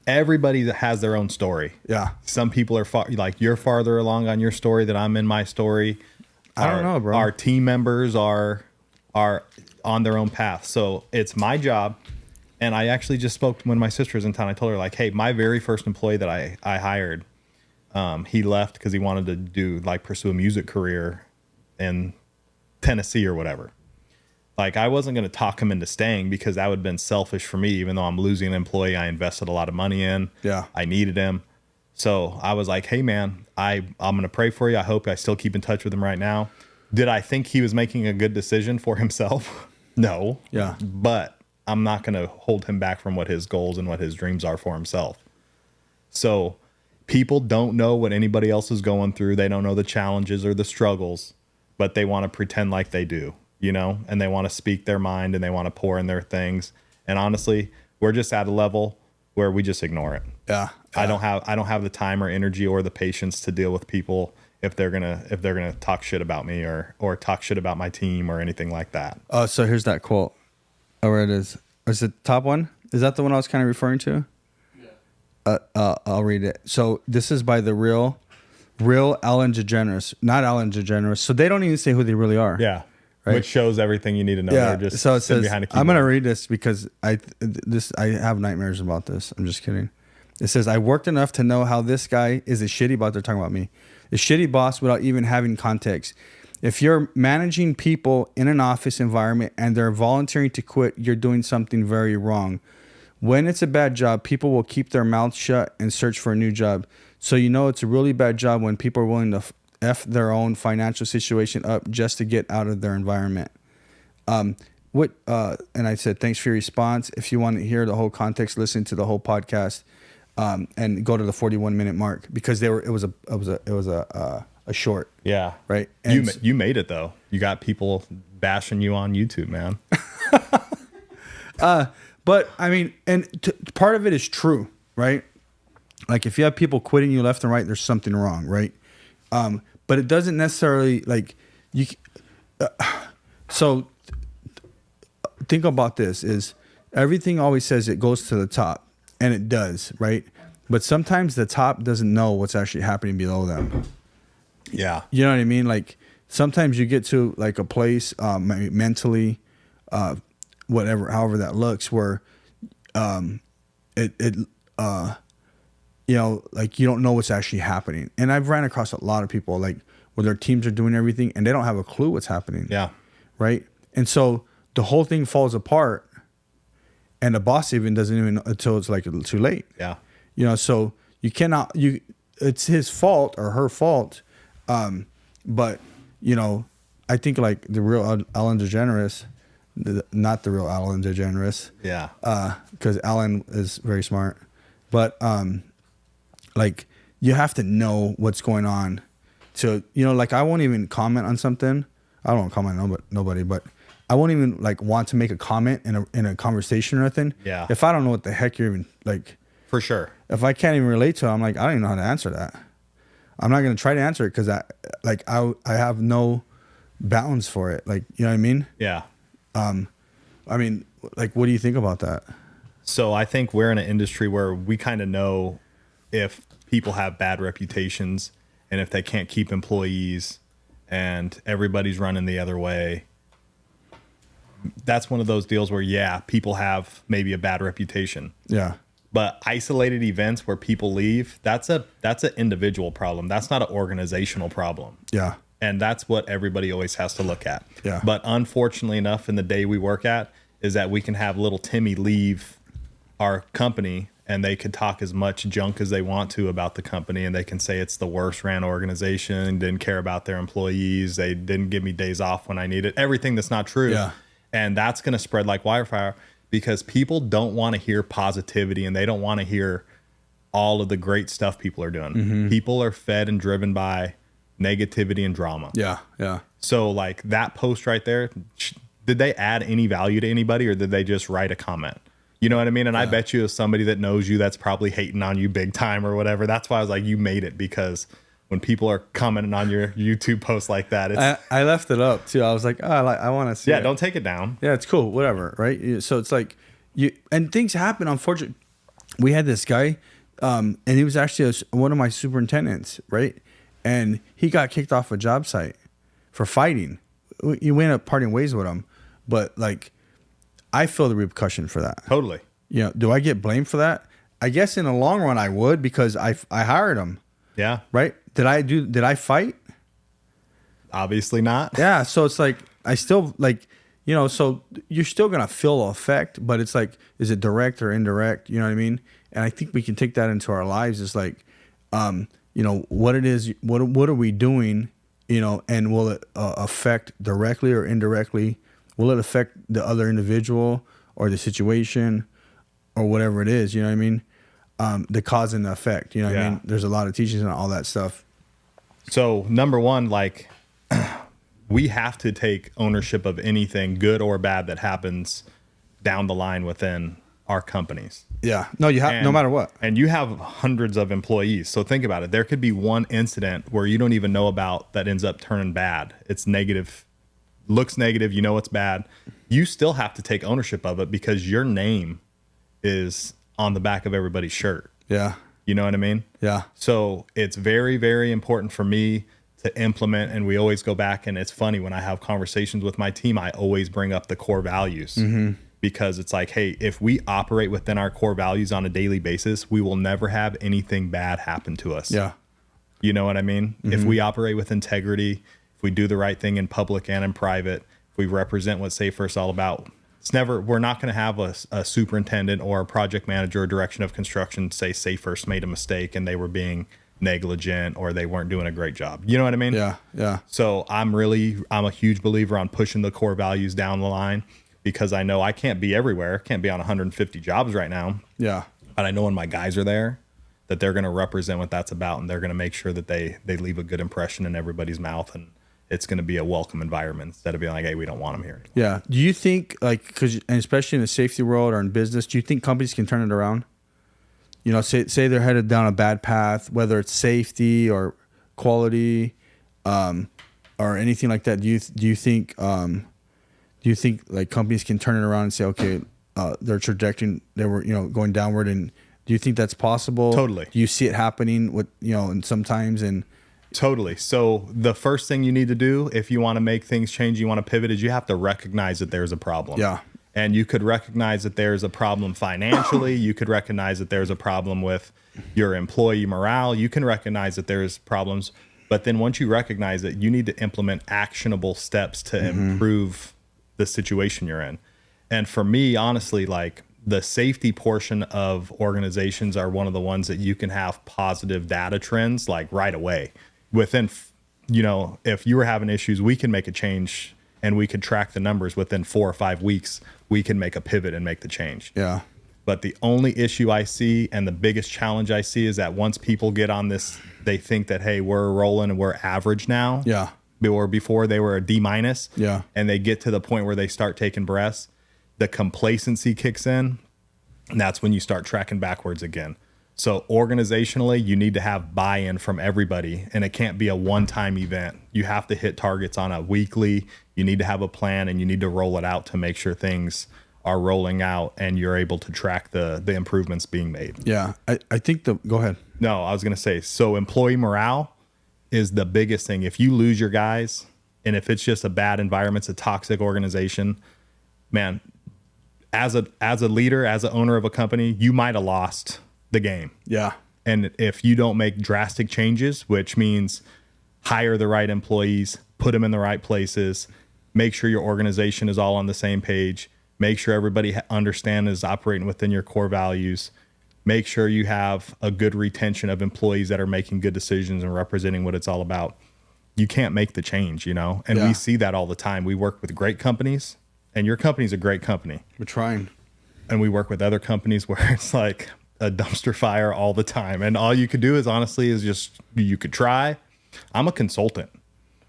has their own story. Yeah. Some people are like you're farther along on your story than I'm in my story. I don't know, bro. Our team members are on their own path. So it's my job. And I actually just spoke when my sister was in town. I told her like, hey, my very first employee that I hired, he left because he wanted to pursue a music career in Tennessee or whatever. Like, I wasn't going to talk him into staying because that would have been selfish for me, even though I'm losing an employee I invested a lot of money in. Yeah. I needed him. So I was like, hey, man, I'm going to pray for you. I hope I still keep in touch with him right now. Did I think he was making a good decision for himself? No. Yeah. But I'm not going to hold him back from what his goals and what his dreams are for himself. So people don't know what anybody else is going through. They don't know the challenges or the struggles, but they want to pretend like they do. You know, and they want to speak their mind and they want to pour in their things. And honestly, we're just at a level where we just ignore it. Yeah. I don't have the time or energy or the patience to deal with people if they're gonna talk shit about me or talk shit about my team or anything like that. Oh, so here's that quote. Oh, where it is. Is it the top one? Is that the one I was kind of referring to? Yeah. I'll read it. So this is by the real Ellen DeGeneres, not Ellen DeGeneres. So they don't even say who they really are. Yeah. Right? Which shows everything you need to know. Yeah. They're just so it says, behind a I'm going to keyboard. read this because I have nightmares about this. I'm just kidding. It says, I worked enough to know how this guy is a shitty boss. They're talking about me. A shitty boss without even having context. If you're managing people in an office environment and they're volunteering to quit, you're doing something very wrong. When it's a bad job, people will keep their mouths shut and search for a new job. So you know it's a really bad job when people are willing to F their own financial situation up just to get out of their environment. And I said, thanks for your response. If you want to hear the whole context, listen to the whole podcast, and go to the 41-minute mark because it was a short. Yeah. Right. And you made it though. You got people bashing you on YouTube, man. But I mean, part of it is true, right? Like if you have people quitting you left and right, there's something wrong, right? But it doesn't necessarily like you. So think about this: is everything always says it goes to the top, and it does, right? But sometimes the top doesn't know what's actually happening below them. Yeah, you know what I mean. Like sometimes you get to like a place mentally, however that looks, where you know, like you don't know what's actually happening. And I've ran across a lot of people like where their teams are doing everything and they don't have a clue what's happening. Yeah. Right. And so the whole thing falls apart and the boss even doesn't even know until it's like too late. Yeah. You know, so it's his fault or her fault. But you know, I think like the real Ellen DeGeneres, not the real Ellen DeGeneres. Yeah. Because Ellen is very smart. But like you have to know what's going on to, you know, like I won't even comment on something. I don't comment on nobody, but I won't even like want to make a comment in a conversation or anything. Yeah. If I don't know what the heck you're even like. For sure. If I can't even relate to it, I'm like, I don't even know how to answer that. I'm not going to try to answer it because I have no bounds for it. Like, you know what I mean? Yeah. I mean, like, what do you think about that? So I think we're in an industry where we kind of know if people have bad reputations and if they can't keep employees and everybody's running the other way. That's one of those deals where, yeah, people have maybe a bad reputation. Yeah. But isolated events where people leave, that's an individual problem. That's not an organizational problem. Yeah. And that's what everybody always has to look at. Yeah. But unfortunately enough, in the day we work at, is that we can have little Timmy leave our company and they could talk as much junk as they want to about the company, and they can say it's the worst ran organization, didn't care about their employees, they didn't give me days off when I needed, everything that's not true. Yeah. And that's going to spread like wildfire because people don't want to hear positivity, and they don't want to hear all of the great stuff people are doing. People are fed and driven by negativity and drama. Yeah. Yeah. So like that post right there, did they add any value to anybody, or did they just write a comment? You know what I mean? And I bet you, as somebody that knows you, that's probably hating on you big time or whatever. That's why I was like, you made it, because when people are commenting on your YouTube post like that, it's, I left it up too. I was like, oh, I want to see it. Don't take it down. Yeah, it's cool. Whatever. Right. So it's like and things happen. Unfortunately, we had this guy, and he was actually one of my superintendents. Right. And he got kicked off a job site for fighting. We ended up parting ways with him. But like, I feel the repercussion for that. Totally. You know, do I get blamed for that? I guess in the long run I would, because I hired him. Yeah. Right? Did I fight? Obviously not. Yeah. So it's like, I still like, you know, so you're still going to feel the effect, but it's like, is it direct or indirect? You know what I mean? And I think we can take that into our lives. It's like, you know, what it is, what are we doing, you know, and will it affect directly or indirectly? Will it affect the other individual or the situation or whatever it is? You know what I mean? The cause and the effect, you know what I mean? There's a lot of teachings and all that stuff. So number one, like we have to take ownership of anything good or bad that happens down the line within our companies. Yeah. No, you have, no matter what. And you have hundreds of employees. So think about it. There could be one incident where you don't even know about that ends up turning bad. It's negative, looks negative. You know, it's bad. You still have to take ownership of it, because your name is on the back of everybody's shirt. Yeah. You know what I mean? Yeah. So it's very, very important for me to implement. And we always go back, and it's funny when I have conversations with my team, I always bring up the core values. Because it's like, hey, if we operate within our core values on a daily basis, we will never have anything bad happen to us. Yeah. You know what I mean? If we operate with integrity, if we do the right thing in public and in private, if we represent what Safe First is all about, we're not going to have a superintendent or a project manager or direction of construction say Safe First made a mistake and they were being negligent or they weren't doing a great job. You know what I mean? Yeah. Yeah. So I'm a huge believer on pushing the core values down the line, because I know I can't be everywhere. Can't be on 150 jobs right now. Yeah. But I know when my guys are there that they're going to represent what that's about, and they're going to make sure that they leave a good impression in everybody's mouth, and it's going to be a welcome environment instead of being like, hey, we don't want them here anymore. Yeah. Do you think, like, and especially in the safety world or in business, do you think companies can turn it around? You know, say they're headed down a bad path, whether it's safety or quality, or anything like that. Do you think like companies can turn it around and say, okay, their trajectory, they were, you know, going downward, and do you think that's possible? Totally. Do you see it happening with, you know, and sometimes and totally. So the first thing you need to do if you want to make things change, you want to pivot, is you have to recognize that there's a problem. Yeah. And you could recognize that there's a problem financially. You could recognize that there's a problem with your employee morale. You can recognize that there's problems. But then once you recognize it, you need to implement actionable steps to improve the situation you're in. And for me, honestly, like the safety portion of organizations are one of the ones that you can have positive data trends like right away. Within, you know, if you were having issues, we can make a change and we could track the numbers within 4 or 5 weeks. We can make a pivot and make the change. Yeah. But the only issue I see and the biggest challenge I see is that once people get on this, they think that, hey, we're rolling and we're average now. Yeah. Or before they were a D-. Yeah. And they get to the point where they start taking breaths, the complacency kicks in, and that's when you start tracking backwards again. So organizationally, you need to have buy-in from everybody, and it can't be a one-time event. You have to hit targets on a weekly. You need to have a plan, and you need to roll it out to make sure things are rolling out and you're able to track the improvements being made. Yeah. I think go ahead. No, I was going to say, so employee morale is the biggest thing. If you lose your guys, and if it's just a bad environment, it's a toxic organization, man, as a leader, as an owner of a company, you might have lost the game. Yeah. And if you don't make drastic changes, which means hire the right employees, put them in the right places, make sure your organization is all on the same page, make sure everybody understands is operating within your core values, Make sure you have a good retention of employees that are making good decisions and representing what it's all about. You can't make the change, you know? And we see that all the time. We work with great companies, and your company's a great company. We're trying. And we work with other companies where it's like a dumpster fire all the time. And all you could do is honestly is just, you could try. I'm a consultant.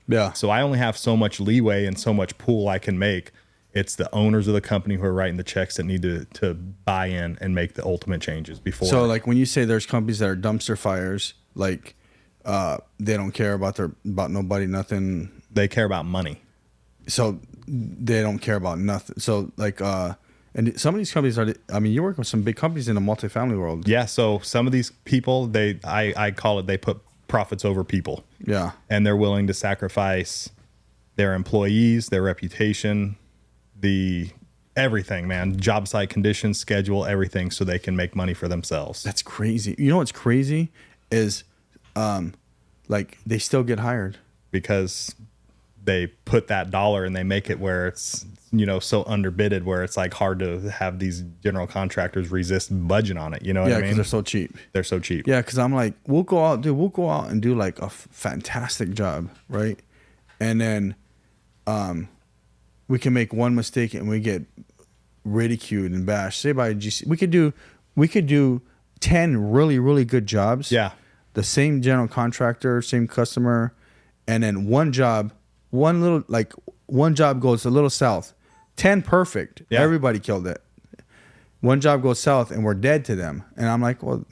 Yeah. So I only have so much leeway and so much pool I can make. It's the owners of the company who are writing the checks that need to buy in and make the ultimate changes before. So like when you say there's companies that are dumpster fires, like they don't care about nobody, nothing. They care about money. So they don't care about nothing. So like and some of these companies you work with some big companies in the multifamily world. Yeah. So some of these people, I call it, they put profits over people. Yeah. And they're willing to sacrifice their employees, their reputation, everything, man, job site conditions, schedule, everything, so they can make money for themselves. That's crazy. You know what's crazy is like they still get hired because they put that dollar and they make it where it's, you know, so underbidded where it's like hard to have these general contractors resist budging on it. You know what I mean? Yeah, because they're so cheap. They're so cheap. Yeah, because I'm like, we'll go out and do like a fantastic job, right? And then we can make one mistake and we get ridiculed and bashed. Say by GC, we could do 10 really, really good jobs. Yeah. The same general contractor, same customer, and then one job goes a little south. 10 perfect. Yeah. Everybody killed it. One job goes south and we're dead to them. And I'm like, well,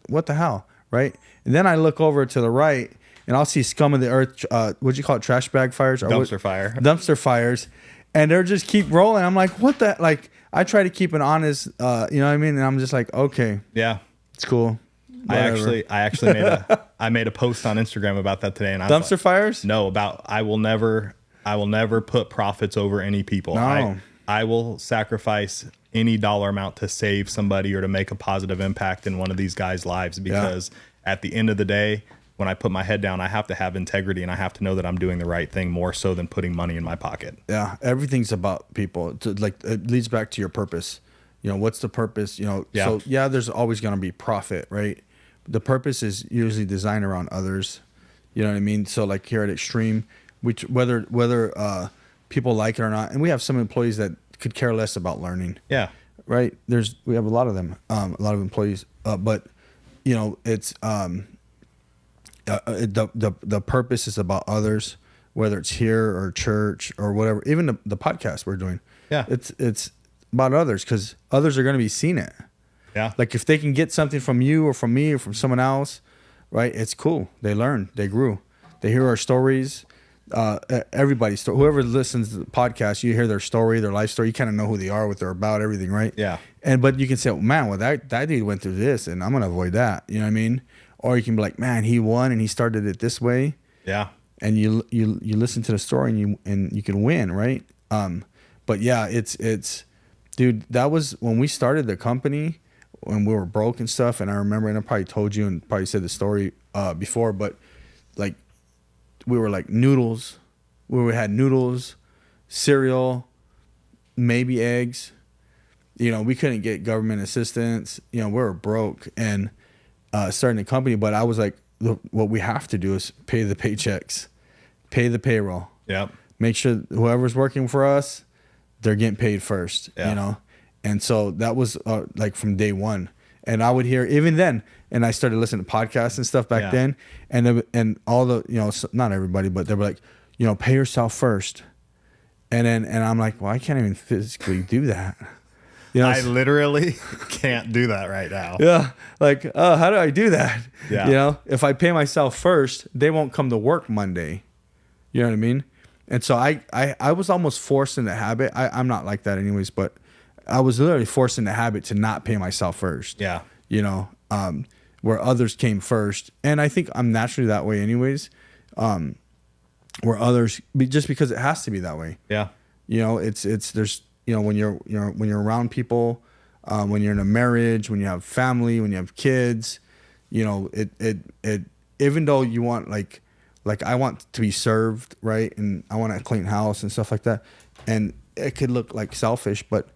what the hell? Right? And then I look over to the right and I'll see scum of the earth, what'd you call it? Trash bag fires? Dumpster fire. Dumpster fires. And they're just keep rolling. I'm like, what the? Like, I try to keep an honest, you know what I mean? And I'm just like, okay. Yeah. It's cool. Whatever. I actually made a post on Instagram about that today. And dumpster fires? No, about I will never put profits over any people. No. I will sacrifice any dollar amount to save somebody or to make a positive impact in one of these guys' lives, because at the end of the day, when I put my head down, I have to have integrity and I have to know that I'm doing the right thing more so than putting money in my pocket. Yeah. Everything's about people. It leads back to your purpose. You know, what's the purpose? You know, so there's always going to be profit, right? The purpose is usually designed around others. You know what I mean? So like here at Extreme, which whether people like it or not, and we have some employees that could care less about learning. Yeah. Right. We have a lot of them, a lot of employees, but you know, it's the purpose is about others, whether it's here or church or whatever. Even the podcast we're doing. Yeah. It's about others because others are going to be seeing it. Yeah. Like if they can get something from you or from me or from someone else, right? It's cool. They learned, they grew, they hear our stories. Everybody's story. Whoever listens to the podcast, you hear their story, their life story. You kind of know who they are, what they're about, everything, right? Yeah. But you can say, oh, man, well that dude went through this, and I'm gonna avoid that. You know what I mean? Or you can be like, man, he won and he started it this way. Yeah. And you listen to the story and you can win, right? But yeah, it's dude, that was when we started the company when we were broke and stuff. And I remember, and I probably told you and probably said the story before, but like we were like noodles. We had noodles, cereal, maybe eggs. You know, we couldn't get government assistance. You know, we were broke and starting the company. But I was like, look, what we have to do is pay the paychecks, pay the payroll. Yep. Make sure whoever's working for us, they're getting paid first. Yeah. You know, and so that was like from day one. And I would hear even then, and I started listening to podcasts and stuff back then, and all the, you know, not everybody, but they were like, you know, pay yourself first. And I'm like, well, I can't even physically do that. You know, I literally can't do that right now. Yeah. Like, how do I do that? Yeah. You know, if I pay myself first, they won't come to work Monday. You know what I mean? And so I was almost forced in the habit. I'm not like that anyways, but I was literally forced in the habit to not pay myself first. Yeah. You know, where others came first. And I think I'm naturally that way anyways. Where others, just because it has to be that way. Yeah. You know, there's, you know, when you're around people, when you're in a marriage, when you have family, when you have kids, you know, it even though you want like I want to be served, right? And I want a clean house and stuff like that. And it could look like selfish, but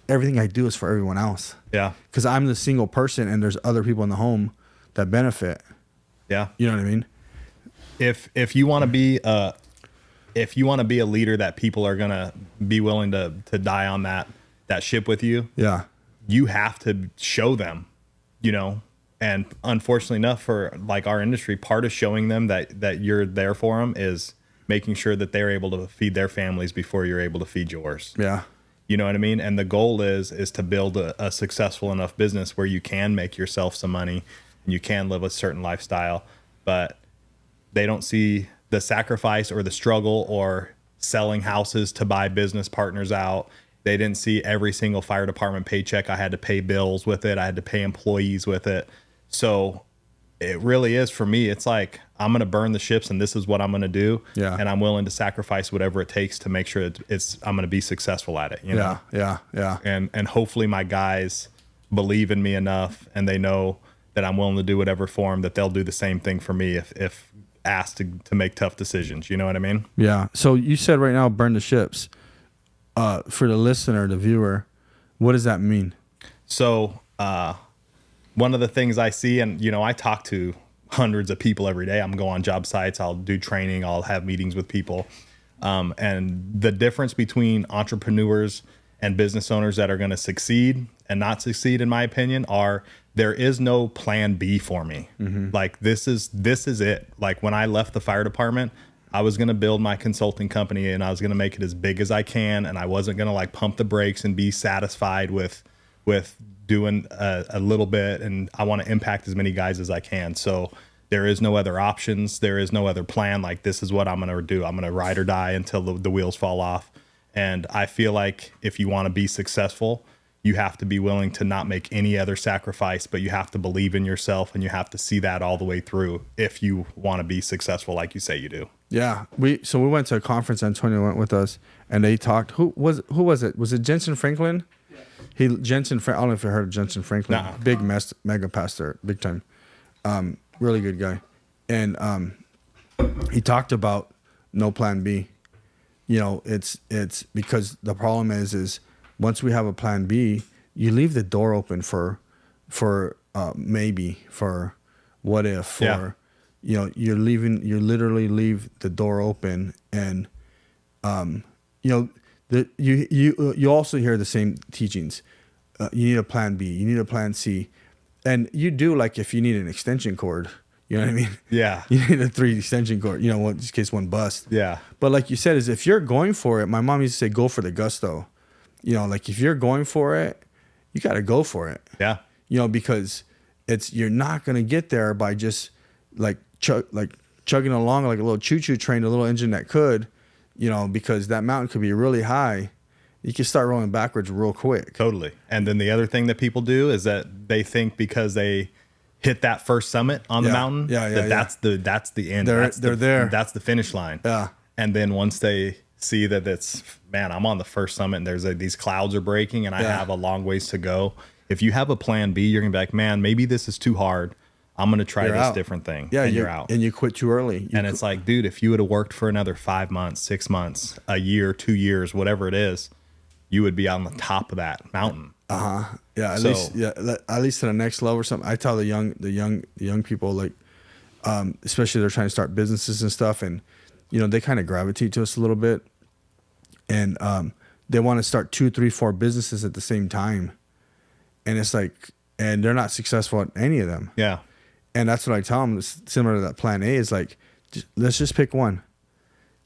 everything I do is for everyone else. Yeah. Because I'm the single person and there's other people in the home that benefit. Yeah. You know what I mean? If you want to be a leader that people are gonna be willing to die on that ship with you, Yeah. you have to show them, you know. And unfortunately enough, for like our industry, part of showing them that you're there for them is making sure that they're able to feed their families before you're able to feed yours. Yeah. You know what I mean? And the goal is to build a successful enough business where you can make yourself some money and you can live a certain lifestyle, but they don't see the sacrifice or the struggle or selling houses to buy business partners out. They didn't see every single fire department paycheck. I had to pay bills with it. I had to pay employees with it. So it really is, for me, it's like, I'm going to burn the ships and this is what I'm going to do. Yeah. And I'm willing to sacrifice whatever it takes to make sure I'm going to be successful at it. You know? Yeah. And hopefully my guys believe in me enough and they know that I'm willing to do whatever for them, that they'll do the same thing for me if asked to make tough decisions. You know what I mean? Yeah. So you said right now, burn the ships. For the listener, the viewer, what does that mean? So, one of the things I see, and, you know, I talk to hundreds of people every day. I'm going on job sites. I'll do training. I'll have meetings with people. And the difference between entrepreneurs and business owners that are going to succeed and not succeed, in my opinion, there is no plan B for me. Mm-hmm. Like this is it. Like when I left the fire department, I was going to build my consulting company and I was going to make it as big as I can. And I wasn't going to like pump the brakes and be satisfied with doing a little bit. And I want to impact as many guys as I can. So there is no other options. There is no other plan. Like this is what I'm going to do. I'm going to ride or die until the wheels fall off. And I feel like if you want to be successful, you have to be willing to not make any other sacrifice, but you have to believe in yourself and you have to see that all the way through if you want to be successful like you say you do. Yeah. We went to a conference, Antonio went with us, and they talked. Who was it? Was it Jensen Franklin? Yeah. I don't know if you heard of Jensen Franklin. Nah. Big mega pastor, big time. Really good guy. And he talked about no plan B. You know, it's because the problem is once we have a plan B, you leave the door open for maybe, for what if, for, yeah. You know, you literally leave the door open, and you know, you also hear the same teachings. You need a plan B, you need a plan C, and you do, like if you need an extension cord. You know what I mean? Yeah. You need a 3 extension cord, you know, in case one busts. Yeah. But like you said, is if you're going for it, my mom used to say, go for the gusto. You know, like if you're going for it, you got to go for it. Yeah. You know, because you're not going to get there by just like chugging along like a little choo-choo train, a little engine that could, you know, because that mountain could be really high. You can start rolling backwards real quick. Totally. And then the other thing that people do is that they think because they hit that first summit on the mountain, that's the end. They're there. That's the finish line. Yeah. And then once they see that I'm on the first summit and there's these clouds are breaking and I have a long ways to go. If you have a plan B, you're gonna be like, man, maybe this is too hard. I'm gonna try this different thing. Yeah, and you're out. And you quit too early. It's like, dude, if you would have worked for another 5 months, 6 months, a year, 2 years, whatever it is, you would be on the top of that mountain. Yeah, at least to the next level or something. I tell the young people, like, especially they're trying to start businesses and stuff, and you know, they kind of gravitate to us a little bit, and they want to start 2, 3, 4 businesses at the same time, and it's like, and they're not successful at any of them. Yeah, and that's what I tell them. It's similar to that plan A, is like, let's just pick one.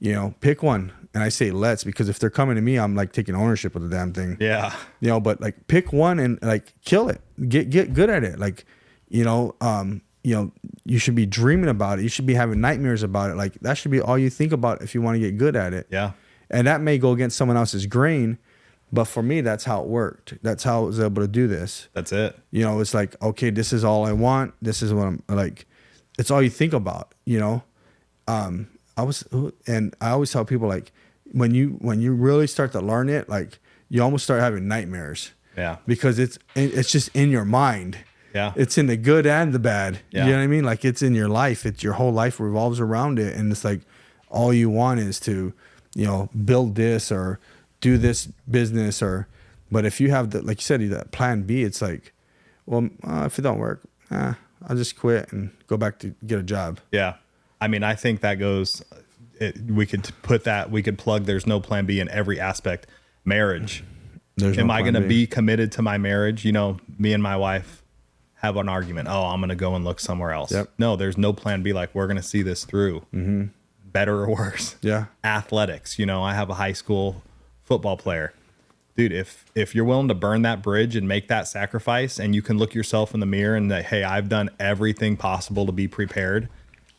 You know, pick one. And I say let's because if they're coming to me, I'm like taking ownership of the damn thing. Yeah. You know, but like pick one and like kill it. Get good at it. Like, you know, you should be dreaming about it. You should be having nightmares about it. Like that should be all you think about if you want to get good at it. Yeah. And that may go against someone else's grain, but for me, that's how it worked. That's how I was able to do this. That's it. You know, it's like, okay, this is all I want. This is what I'm like. It's all you think about, you know? I always tell people, like, when you really start to learn it, like you almost start having nightmares. Yeah. Because it's just in your mind. Yeah. It's in the good and the bad. Yeah. You know what I mean? Like it's in your life. It's your whole life revolves around it. And it's like all you want is to, you know, build this or do this business or, But if you have like you said, that plan B, it's like, well, if it don't work, I'll just quit and go back to get a job. Yeah. I mean, I think that goes, we could plug there's no plan B in every aspect. Marriage. Am I going to be committed to my marriage? You know, me and my wife have an argument. Oh, I'm going to go and look somewhere else. Yep. No, there's no plan B. Like, we're going to see this through, better or worse. Yeah. Athletics. You know, I have a high school football player. Dude, if you're willing to burn that bridge and make that sacrifice, and you can look yourself in the mirror and that, hey, I've done everything possible to be prepared,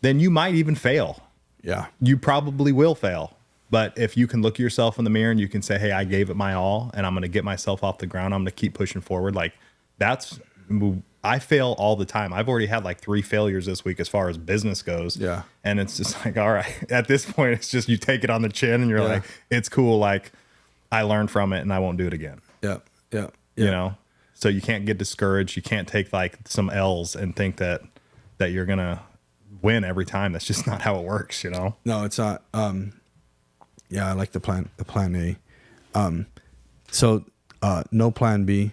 then you might even fail. Yeah. You probably will fail. But if you can look yourself in the mirror and you can say, hey, I gave it my all and I'm going to get myself off the ground, I'm going to keep pushing forward. Like, I fail all the time. I've already had like 3 failures this week as far as business goes. Yeah. And it's just like, all right, at this point, it's just, you take it on the chin and you're like, it's cool. Like, I learned from it and I won't do it again. Yeah. Yeah. You know, so you can't get discouraged. You can't take like some L's and think that you're going to win every time. That's just not how it works, you know? No, it's not. Yeah, I like the plan A. So no plan B.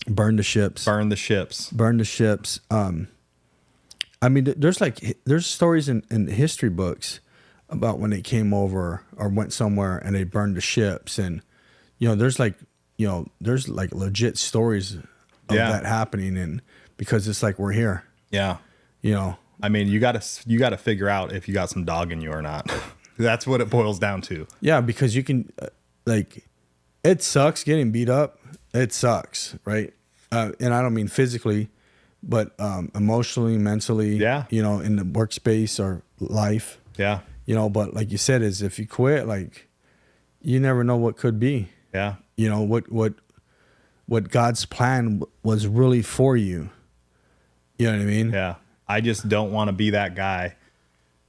Burn the ships. Burn the ships. Burn the ships. I mean, there's stories in history books about when they came over or went somewhere and they burned the ships, and there's legit stories of that happening, and because it's like, we're here. Yeah. I mean, you gotta figure out if you got some dog in you or not. That's what it boils down to. Yeah, because you can it sucks getting beat up. It sucks, right? And I don't mean physically, but emotionally, mentally. Yeah. In the workspace or life. Yeah. But like you said, is if you quit, like, you never know what could be. Yeah. What God's plan was really for you. You know what I mean? Yeah. I just don't want to be that guy.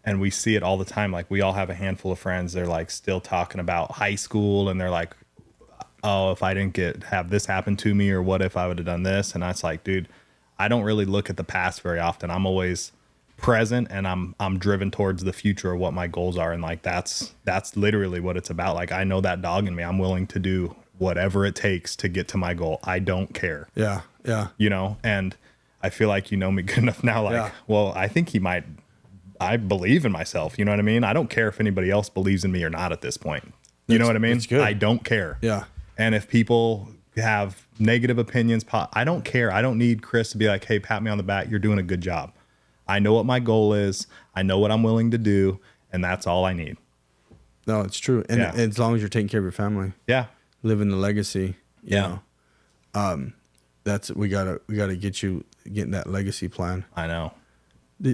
And we see it all the time. Like, we all have a handful of friends. They're like still talking about high school, and they're like, oh, if I didn't have this happen to me, or what if I would have done this? And it's like, dude, I don't really look at the past very often. I'm always present, and I'm driven towards the future of what my goals are. And like, that's literally what it's about. Like, I know that dog in me. I'm willing to do whatever it takes to get to my goal. I don't care. Yeah. Yeah. And I feel like you know me good enough now. Like, well, I think I believe in myself. You know what I mean? I don't care if anybody else believes in me or not at this point. You know what I mean? It's good. I don't care. Yeah. And if people have negative opinions, I don't care. I don't need Chris to be like, hey, pat me on the back. You're doing a good job. I know what my goal is. I know what I'm willing to do. And that's all I need. No, it's true. And as long as you're taking care of your family. Yeah. Living the legacy. Yeah. That's, we gotta getting that legacy plan. I know.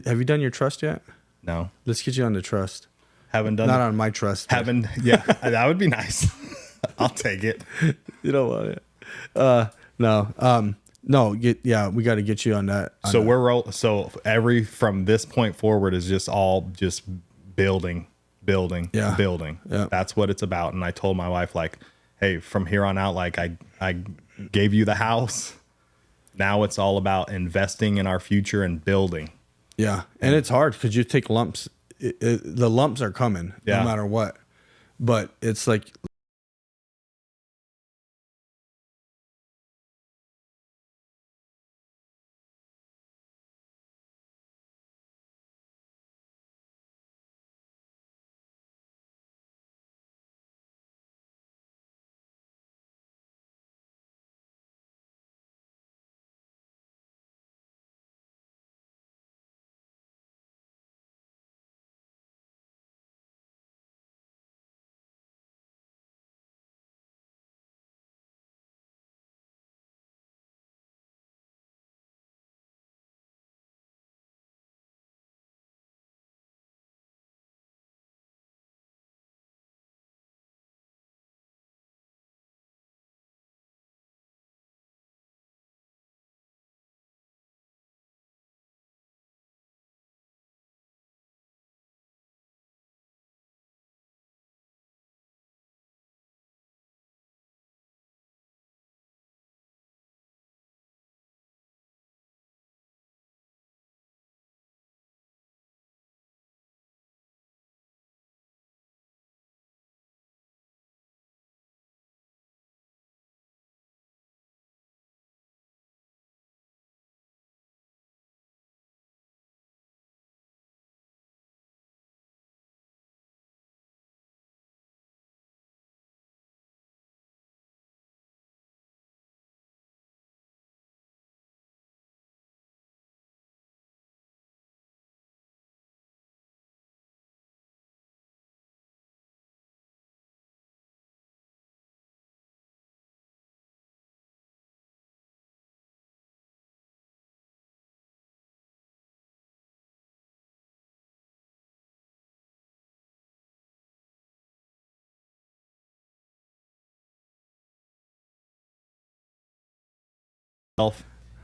Have you done your trust yet? No. Let's get you on the trust. Haven't done Not on my trust. Yeah, that would be nice. I'll take it. You don't want it. No. We got to get you on that. So from this point forward is just all just building, building. Yeah. That's what it's about. And I told my wife, like, hey, from here on out, like, I gave you the house. Now it's all about investing in our future and building. Yeah. And it's hard because you take lumps. The lumps are coming no matter what. But it's like,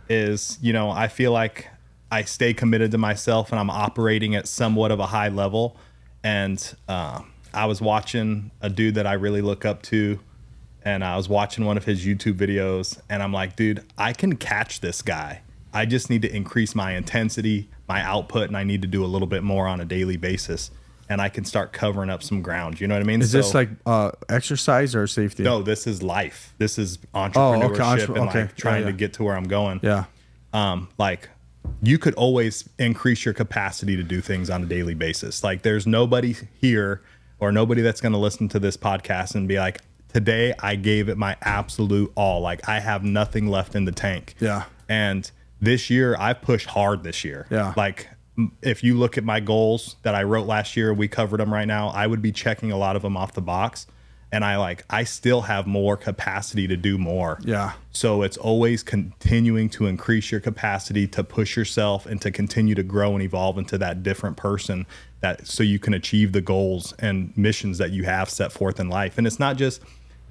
is, you know, I feel like I stay committed to myself and I'm operating at somewhat of a high level. And I was watching a dude that I really look up to, and I was watching one of his YouTube videos, and I'm like, dude, I can catch this guy. I just need to increase my intensity, my output, and I need to do a little bit more on a daily basis. And I can start covering up some ground. You know what I mean? Is this like exercise or safety? No, this is life. This is entrepreneurship and like trying to get to where I'm going. Yeah. Like you could always increase your capacity to do things on a daily basis. Like there's nobody here or nobody that's going to listen to this podcast and be like, today I gave it my absolute all. Like I have nothing left in the tank. Yeah. And this year I've pushed hard this year. Yeah. Like if you look at my goals that I wrote last year, we covered them right now. I would be checking a lot of them off the box. And I still have more capacity to do more. Yeah. So it's always continuing to increase your capacity to push yourself and to continue to grow and evolve into that different person so you can achieve the goals and missions that you have set forth in life. And it's not just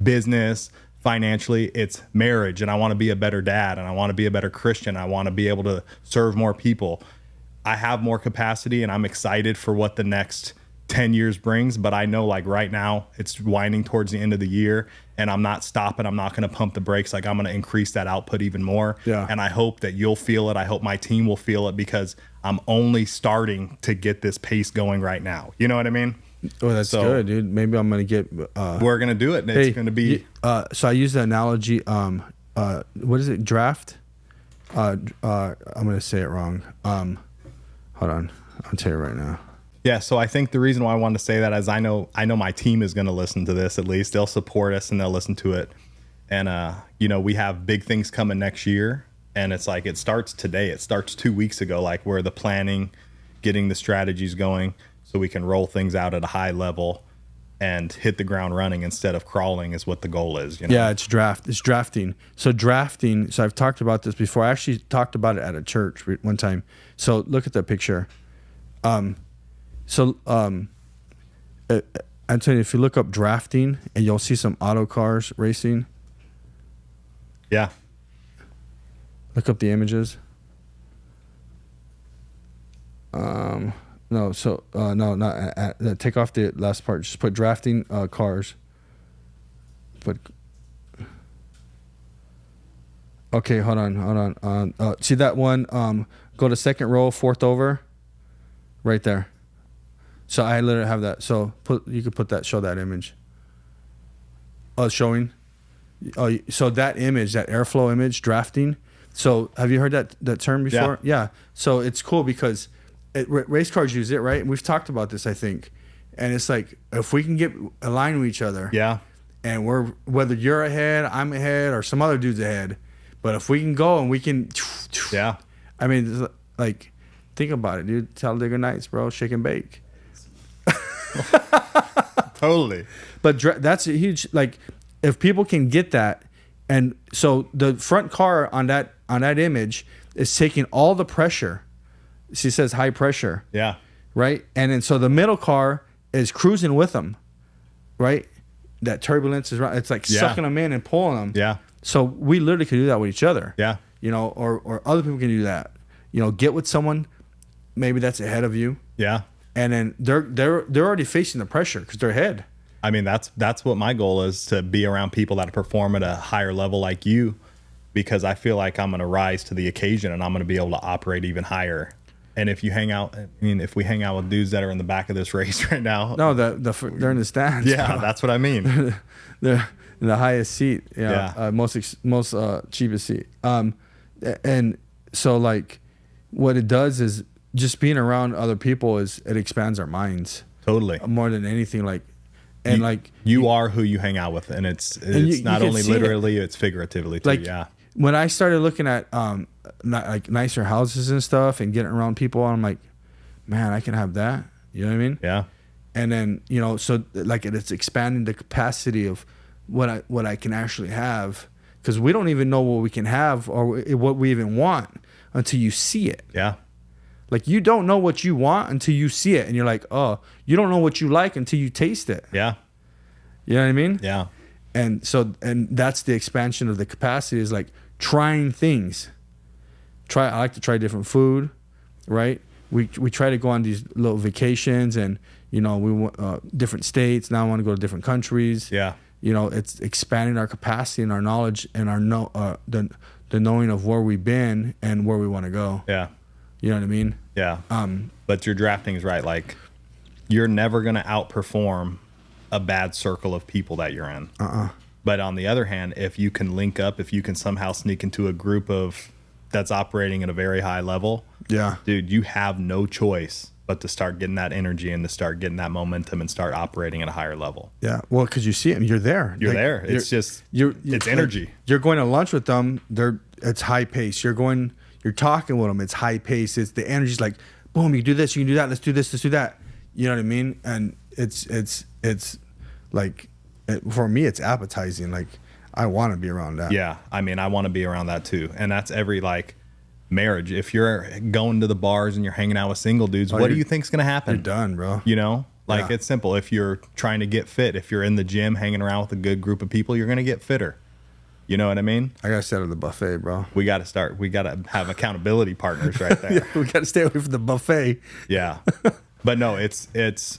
business, financially, it's marriage. And I want to be a better dad, and I want to be a better Christian. I want to be able to serve more people. I have more capacity, and I'm excited for what the next 10 years brings, but I know like right now it's winding towards the end of the year and I'm not stopping. I'm not going to pump the brakes. Like I'm going to increase that output even more. Yeah. And I hope that you'll feel it. I hope my team will feel it because I'm only starting to get this pace going right now. You know what I mean? Oh, that's good, dude. Maybe I'm going to get, we're going to do it. And it's going to be, so I use the analogy, what is it? Draft. I'm going to say it wrong. Hold on. I'll tell you right now. Yeah, so I think the reason why I wanted to say that is I know my team is going to listen to this. At least they'll support us and they'll listen to it. And you know, we have big things coming next year, and it's like it starts today. It starts 2 weeks ago. Like we're the planning, getting the strategies going, so we can roll things out at a high level and hit the ground running instead of crawling is what the goal is. You know? Yeah, it's drafting. So drafting. So I've talked about this before. I actually talked about it at a church one time. So look at the picture. Antonio, if you look up drafting, and you'll see some auto cars racing. Yeah. Look up the images. No, not take off the last part. Just put drafting cars. Okay, hold on. See that one? Go to second row, fourth over. Right there. So I literally have that. So you could put that, show that image. Showing. So that image, that airflow image, drafting. So have you heard that term before? Yeah. So it's cool because race cars use it, right? And we've talked about this, I think. And it's like, if we can get aligned with each other. Yeah. And whether you're ahead, I'm ahead, or some other dude's ahead. But if we can go and we can. Yeah. I mean, like, think about it, dude. Talladega Nights, bro. Shake and bake. Totally. But that's a huge, like, if people can get that, and so the front car on that image is taking all the pressure. She says high pressure. Yeah. Right? And then so the middle car is cruising with them. Right? That turbulence is right. It's like sucking them in and pulling them. Yeah. So we literally can do that with each other. Yeah. You know, or other people can do that. You know, get with someone maybe that's ahead of you. Yeah. And then they're already facing the pressure because they're ahead. I mean, that's what my goal is, to be around people that perform at a higher level like you, because I feel like I'm going to rise to the occasion and I'm going to be able to operate even higher. And if we hang out with dudes that are in the back of this race right now. No, they're in the stands. Yeah, that's what I mean. They're in the highest seat. Yeah. Most cheapest seat. And so like what it does is just being around other people it expands our minds. Totally. More than anything, like, and you are who you hang out with, and it's not only literally, it's figuratively too. Like, when I started looking at like nicer houses and stuff and getting around people, I'm like, man, I can have that. You know what I mean? Yeah. And then, you know, so like it's expanding the capacity of what I can actually have, because we don't even know what we can have or what we even want until you see it. Yeah. Like, you don't know what you want until you see it, and you're like, oh, you don't know what you like until you taste it. Yeah. You know what I mean? Yeah. And so, and that's the expansion of the capacity, is like trying things. I like to try different food, right? We try to go on these little vacations, and we want different states. Now I want to go to different countries. Yeah. It's expanding our capacity and our knowledge and our the knowing of where we've been and where we want to go. Yeah. You know what I mean? Yeah. But your drafting is right. Like, you're never going to outperform a bad circle of people that you're in. But on the other hand, if you can link up, if you can somehow sneak into a group that's operating at a very high level, dude, you have no choice but to start getting that energy and to start getting that momentum and start operating at a higher level. Yeah. Well, because you see them, you're there. You're there. It's it's energy. You're going to lunch with them. It's high pace. You're talking with them. It's high pace. It's the energy's like, boom, you do this, you can do that. Let's do this, let's do that. You know what I mean? And it's like, for me, it's appetizing. Like, I want to be around that. Yeah. I mean, I want to be around that too. And that's every marriage. If you're going to the bars and you're hanging out with single dudes, what do you think's going to happen? You're done, bro. It's simple. If you're trying to get fit, if you're in the gym hanging around with a good group of people, you're going to get fitter. You know what I mean? I got to stay out of the buffet, bro. We got to have accountability partners right there. Yeah, we got to stay away from the buffet. Yeah. But no, it's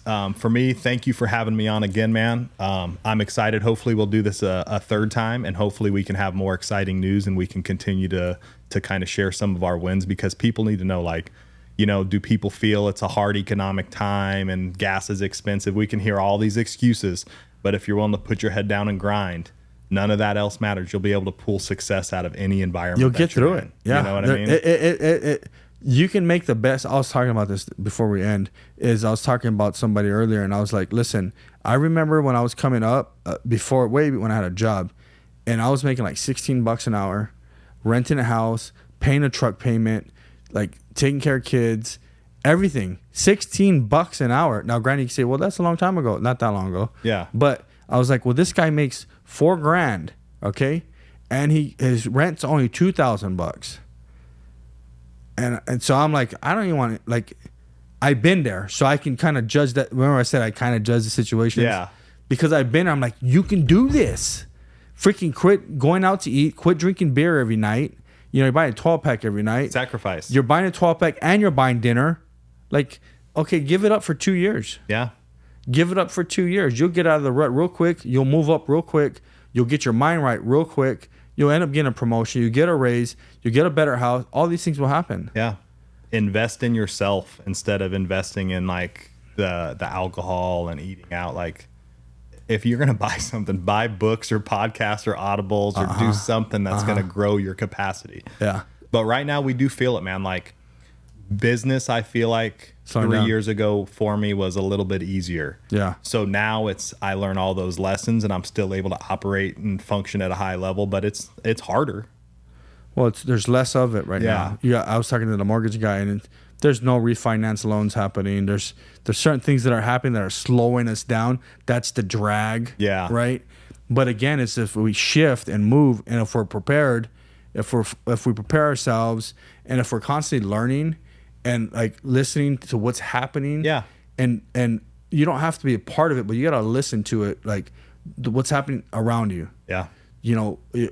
for me, thank you for having me on again, man. I'm excited. Hopefully we'll do this a third time, and hopefully we can have more exciting news and we can continue to kind of share some of our wins, because people need to know, do people feel it's a hard economic time and gas is expensive? We can hear all these excuses, but if you're willing to put your head down and grind, none of that else matters. You'll be able to pull success out of any environment. You'll get through it. Yeah. You know what I mean? You can make the best. I was talking about this before we end. I was talking about somebody earlier, and I was like, listen, I remember when I was coming up when I had a job, and I was making like $16 an hour, renting a house, paying a truck payment, like taking care of kids, everything. $16 an hour. Now, granted, you can say, well, that's a long time ago. Not that long ago. Yeah. But I was like, well, this guy makes $4,000, okay, and his rent's only $2,000. And so I'm like, I don't even want to, like, I've been there, so I can kind of judge that. Remember I said I kind of judge the situation? Yeah. Because I've been there, I'm like, you can do this. Freaking quit going out to eat, quit drinking beer every night. You're buying a 12-pack every night. Sacrifice. You're buying a 12-pack and you're buying dinner. Like, okay, give it up for 2 years. Yeah. Give it up for 2 years. You'll get out of the rut real quick. You'll move up real quick. You'll get your mind right real quick. You'll end up getting a promotion. You get a raise. You get a better house. All these things will happen. Yeah. Invest in yourself instead of investing in like the alcohol and eating out. Like, if you're going to buy something, buy books or podcasts or audibles or do something that's going to grow your capacity. Yeah. But right now we do feel it, man. Like, business, I feel like 3 years ago for me was a little bit easier. Yeah. So now I learn all those lessons and I'm still able to operate and function at a high level, but it's harder. Well, there's less of it right now. Yeah. I was talking to the mortgage guy, and there's no refinance loans happening. There's certain things that are happening that are slowing us down. That's the drag. Yeah. Right. But again, it's if we shift and move, and if we're prepared, if we prepare ourselves, and if we're constantly learning and like listening to what's happening. Yeah. And you don't have to be a part of it, but you got to listen to it, like what's happening around you. Yeah.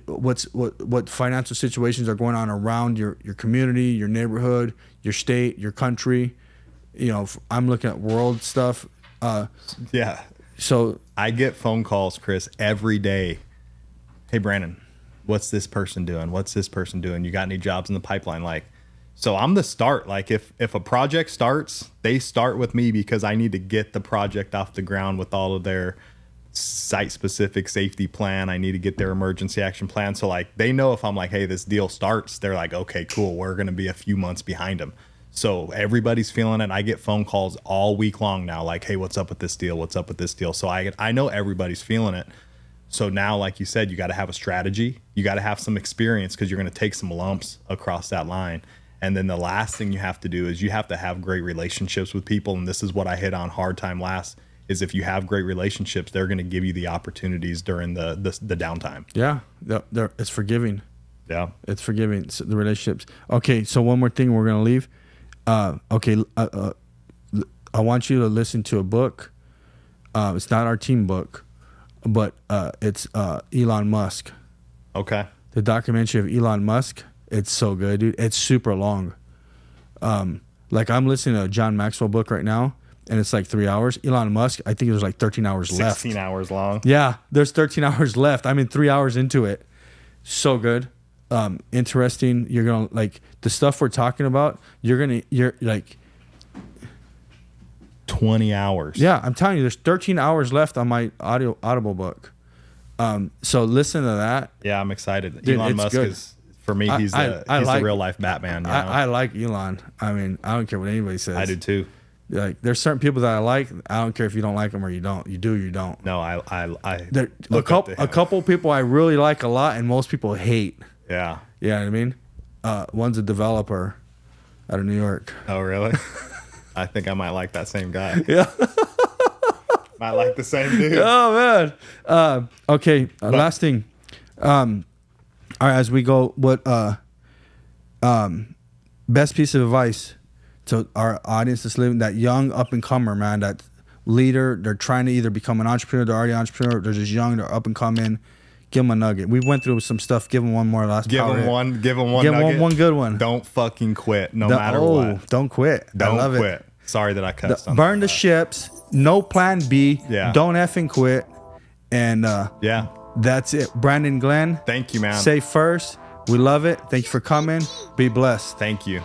What financial situations are going on around your community, your neighborhood, your state, your country. I'm looking at world stuff. Yeah. So I get phone calls, Chris, every day. Hey, Brandon, what's this person doing? What's this person doing? You got any jobs in the pipeline? Like, so I'm the start. Like, if a project starts, they start with me because I need to get the project off the ground with all of their site-specific safety plan. I need to get their emergency action plan. So, like, they know if I'm like, hey, this deal starts, they're like, okay, cool. We're going to be a few months behind them. So everybody's feeling it. I get phone calls all week long now, like, hey, what's up with this deal? What's up with this deal? So I know everybody's feeling it. So now, like you said, you got to have a strategy. You got to have some experience because you're going to take some lumps across that line. And then the last thing you have to do is you have to have great relationships with people. And this is what I hit on hard time last, is if you have great relationships, they're going to give you the opportunities during the downtime. Yeah. It's forgiving. Yeah. It's forgiving. It's the relationships. Okay. So one more thing we're going to leave. I want you to listen to a book. It's not our team book, but it's Elon Musk. Okay. the documentary of Elon Musk. It's so good, dude. It's super long. Like I'm listening to a John Maxwell book right now, and it's like 3 hours. Elon Musk, I think there's like 13 hours left. 16 hours long. Yeah, there's 13 hours left. I'm in 3 hours into it. So good. Interesting. You're gonna like the stuff we're talking about. You're like 20 hours. Yeah, I'm telling you, there's 13 hours left on my Audible book. So listen to that. Yeah, I'm excited. Dude, Elon Musk good. is, for me, he's the real life Batman. You know? I like Elon. I mean, I don't care what anybody says. I do too. Like, there's certain people that I like. I don't care if you don't like them or you don't. You do, you don't. No, I look a couple people I really like a lot, and most people hate. Yeah. You know what I mean? One's a developer out of New York. Oh, really? I think I might like that same guy. Yeah. Might like the same dude. Oh, man. Okay. Last thing. All right, as we go, what best piece of advice to our audience that's living, that young up and comer, man, that leader, they're trying to either become an entrepreneur, they're already an entrepreneur, they're just young, they're up and coming. Give them a nugget. We went through some stuff. Give them one more last. Give them one. Give them one. Give nugget. them one good one. Don't fucking quit, no matter what. Don't quit. Don't I love quit. It. Sorry that I cussed. Burn the ships. No plan B. Yeah. Don't effing quit. And yeah, that's it. Brandon Glenn. Thank you, man. Say first. We love it. Thank you for coming. Be blessed. Thank you.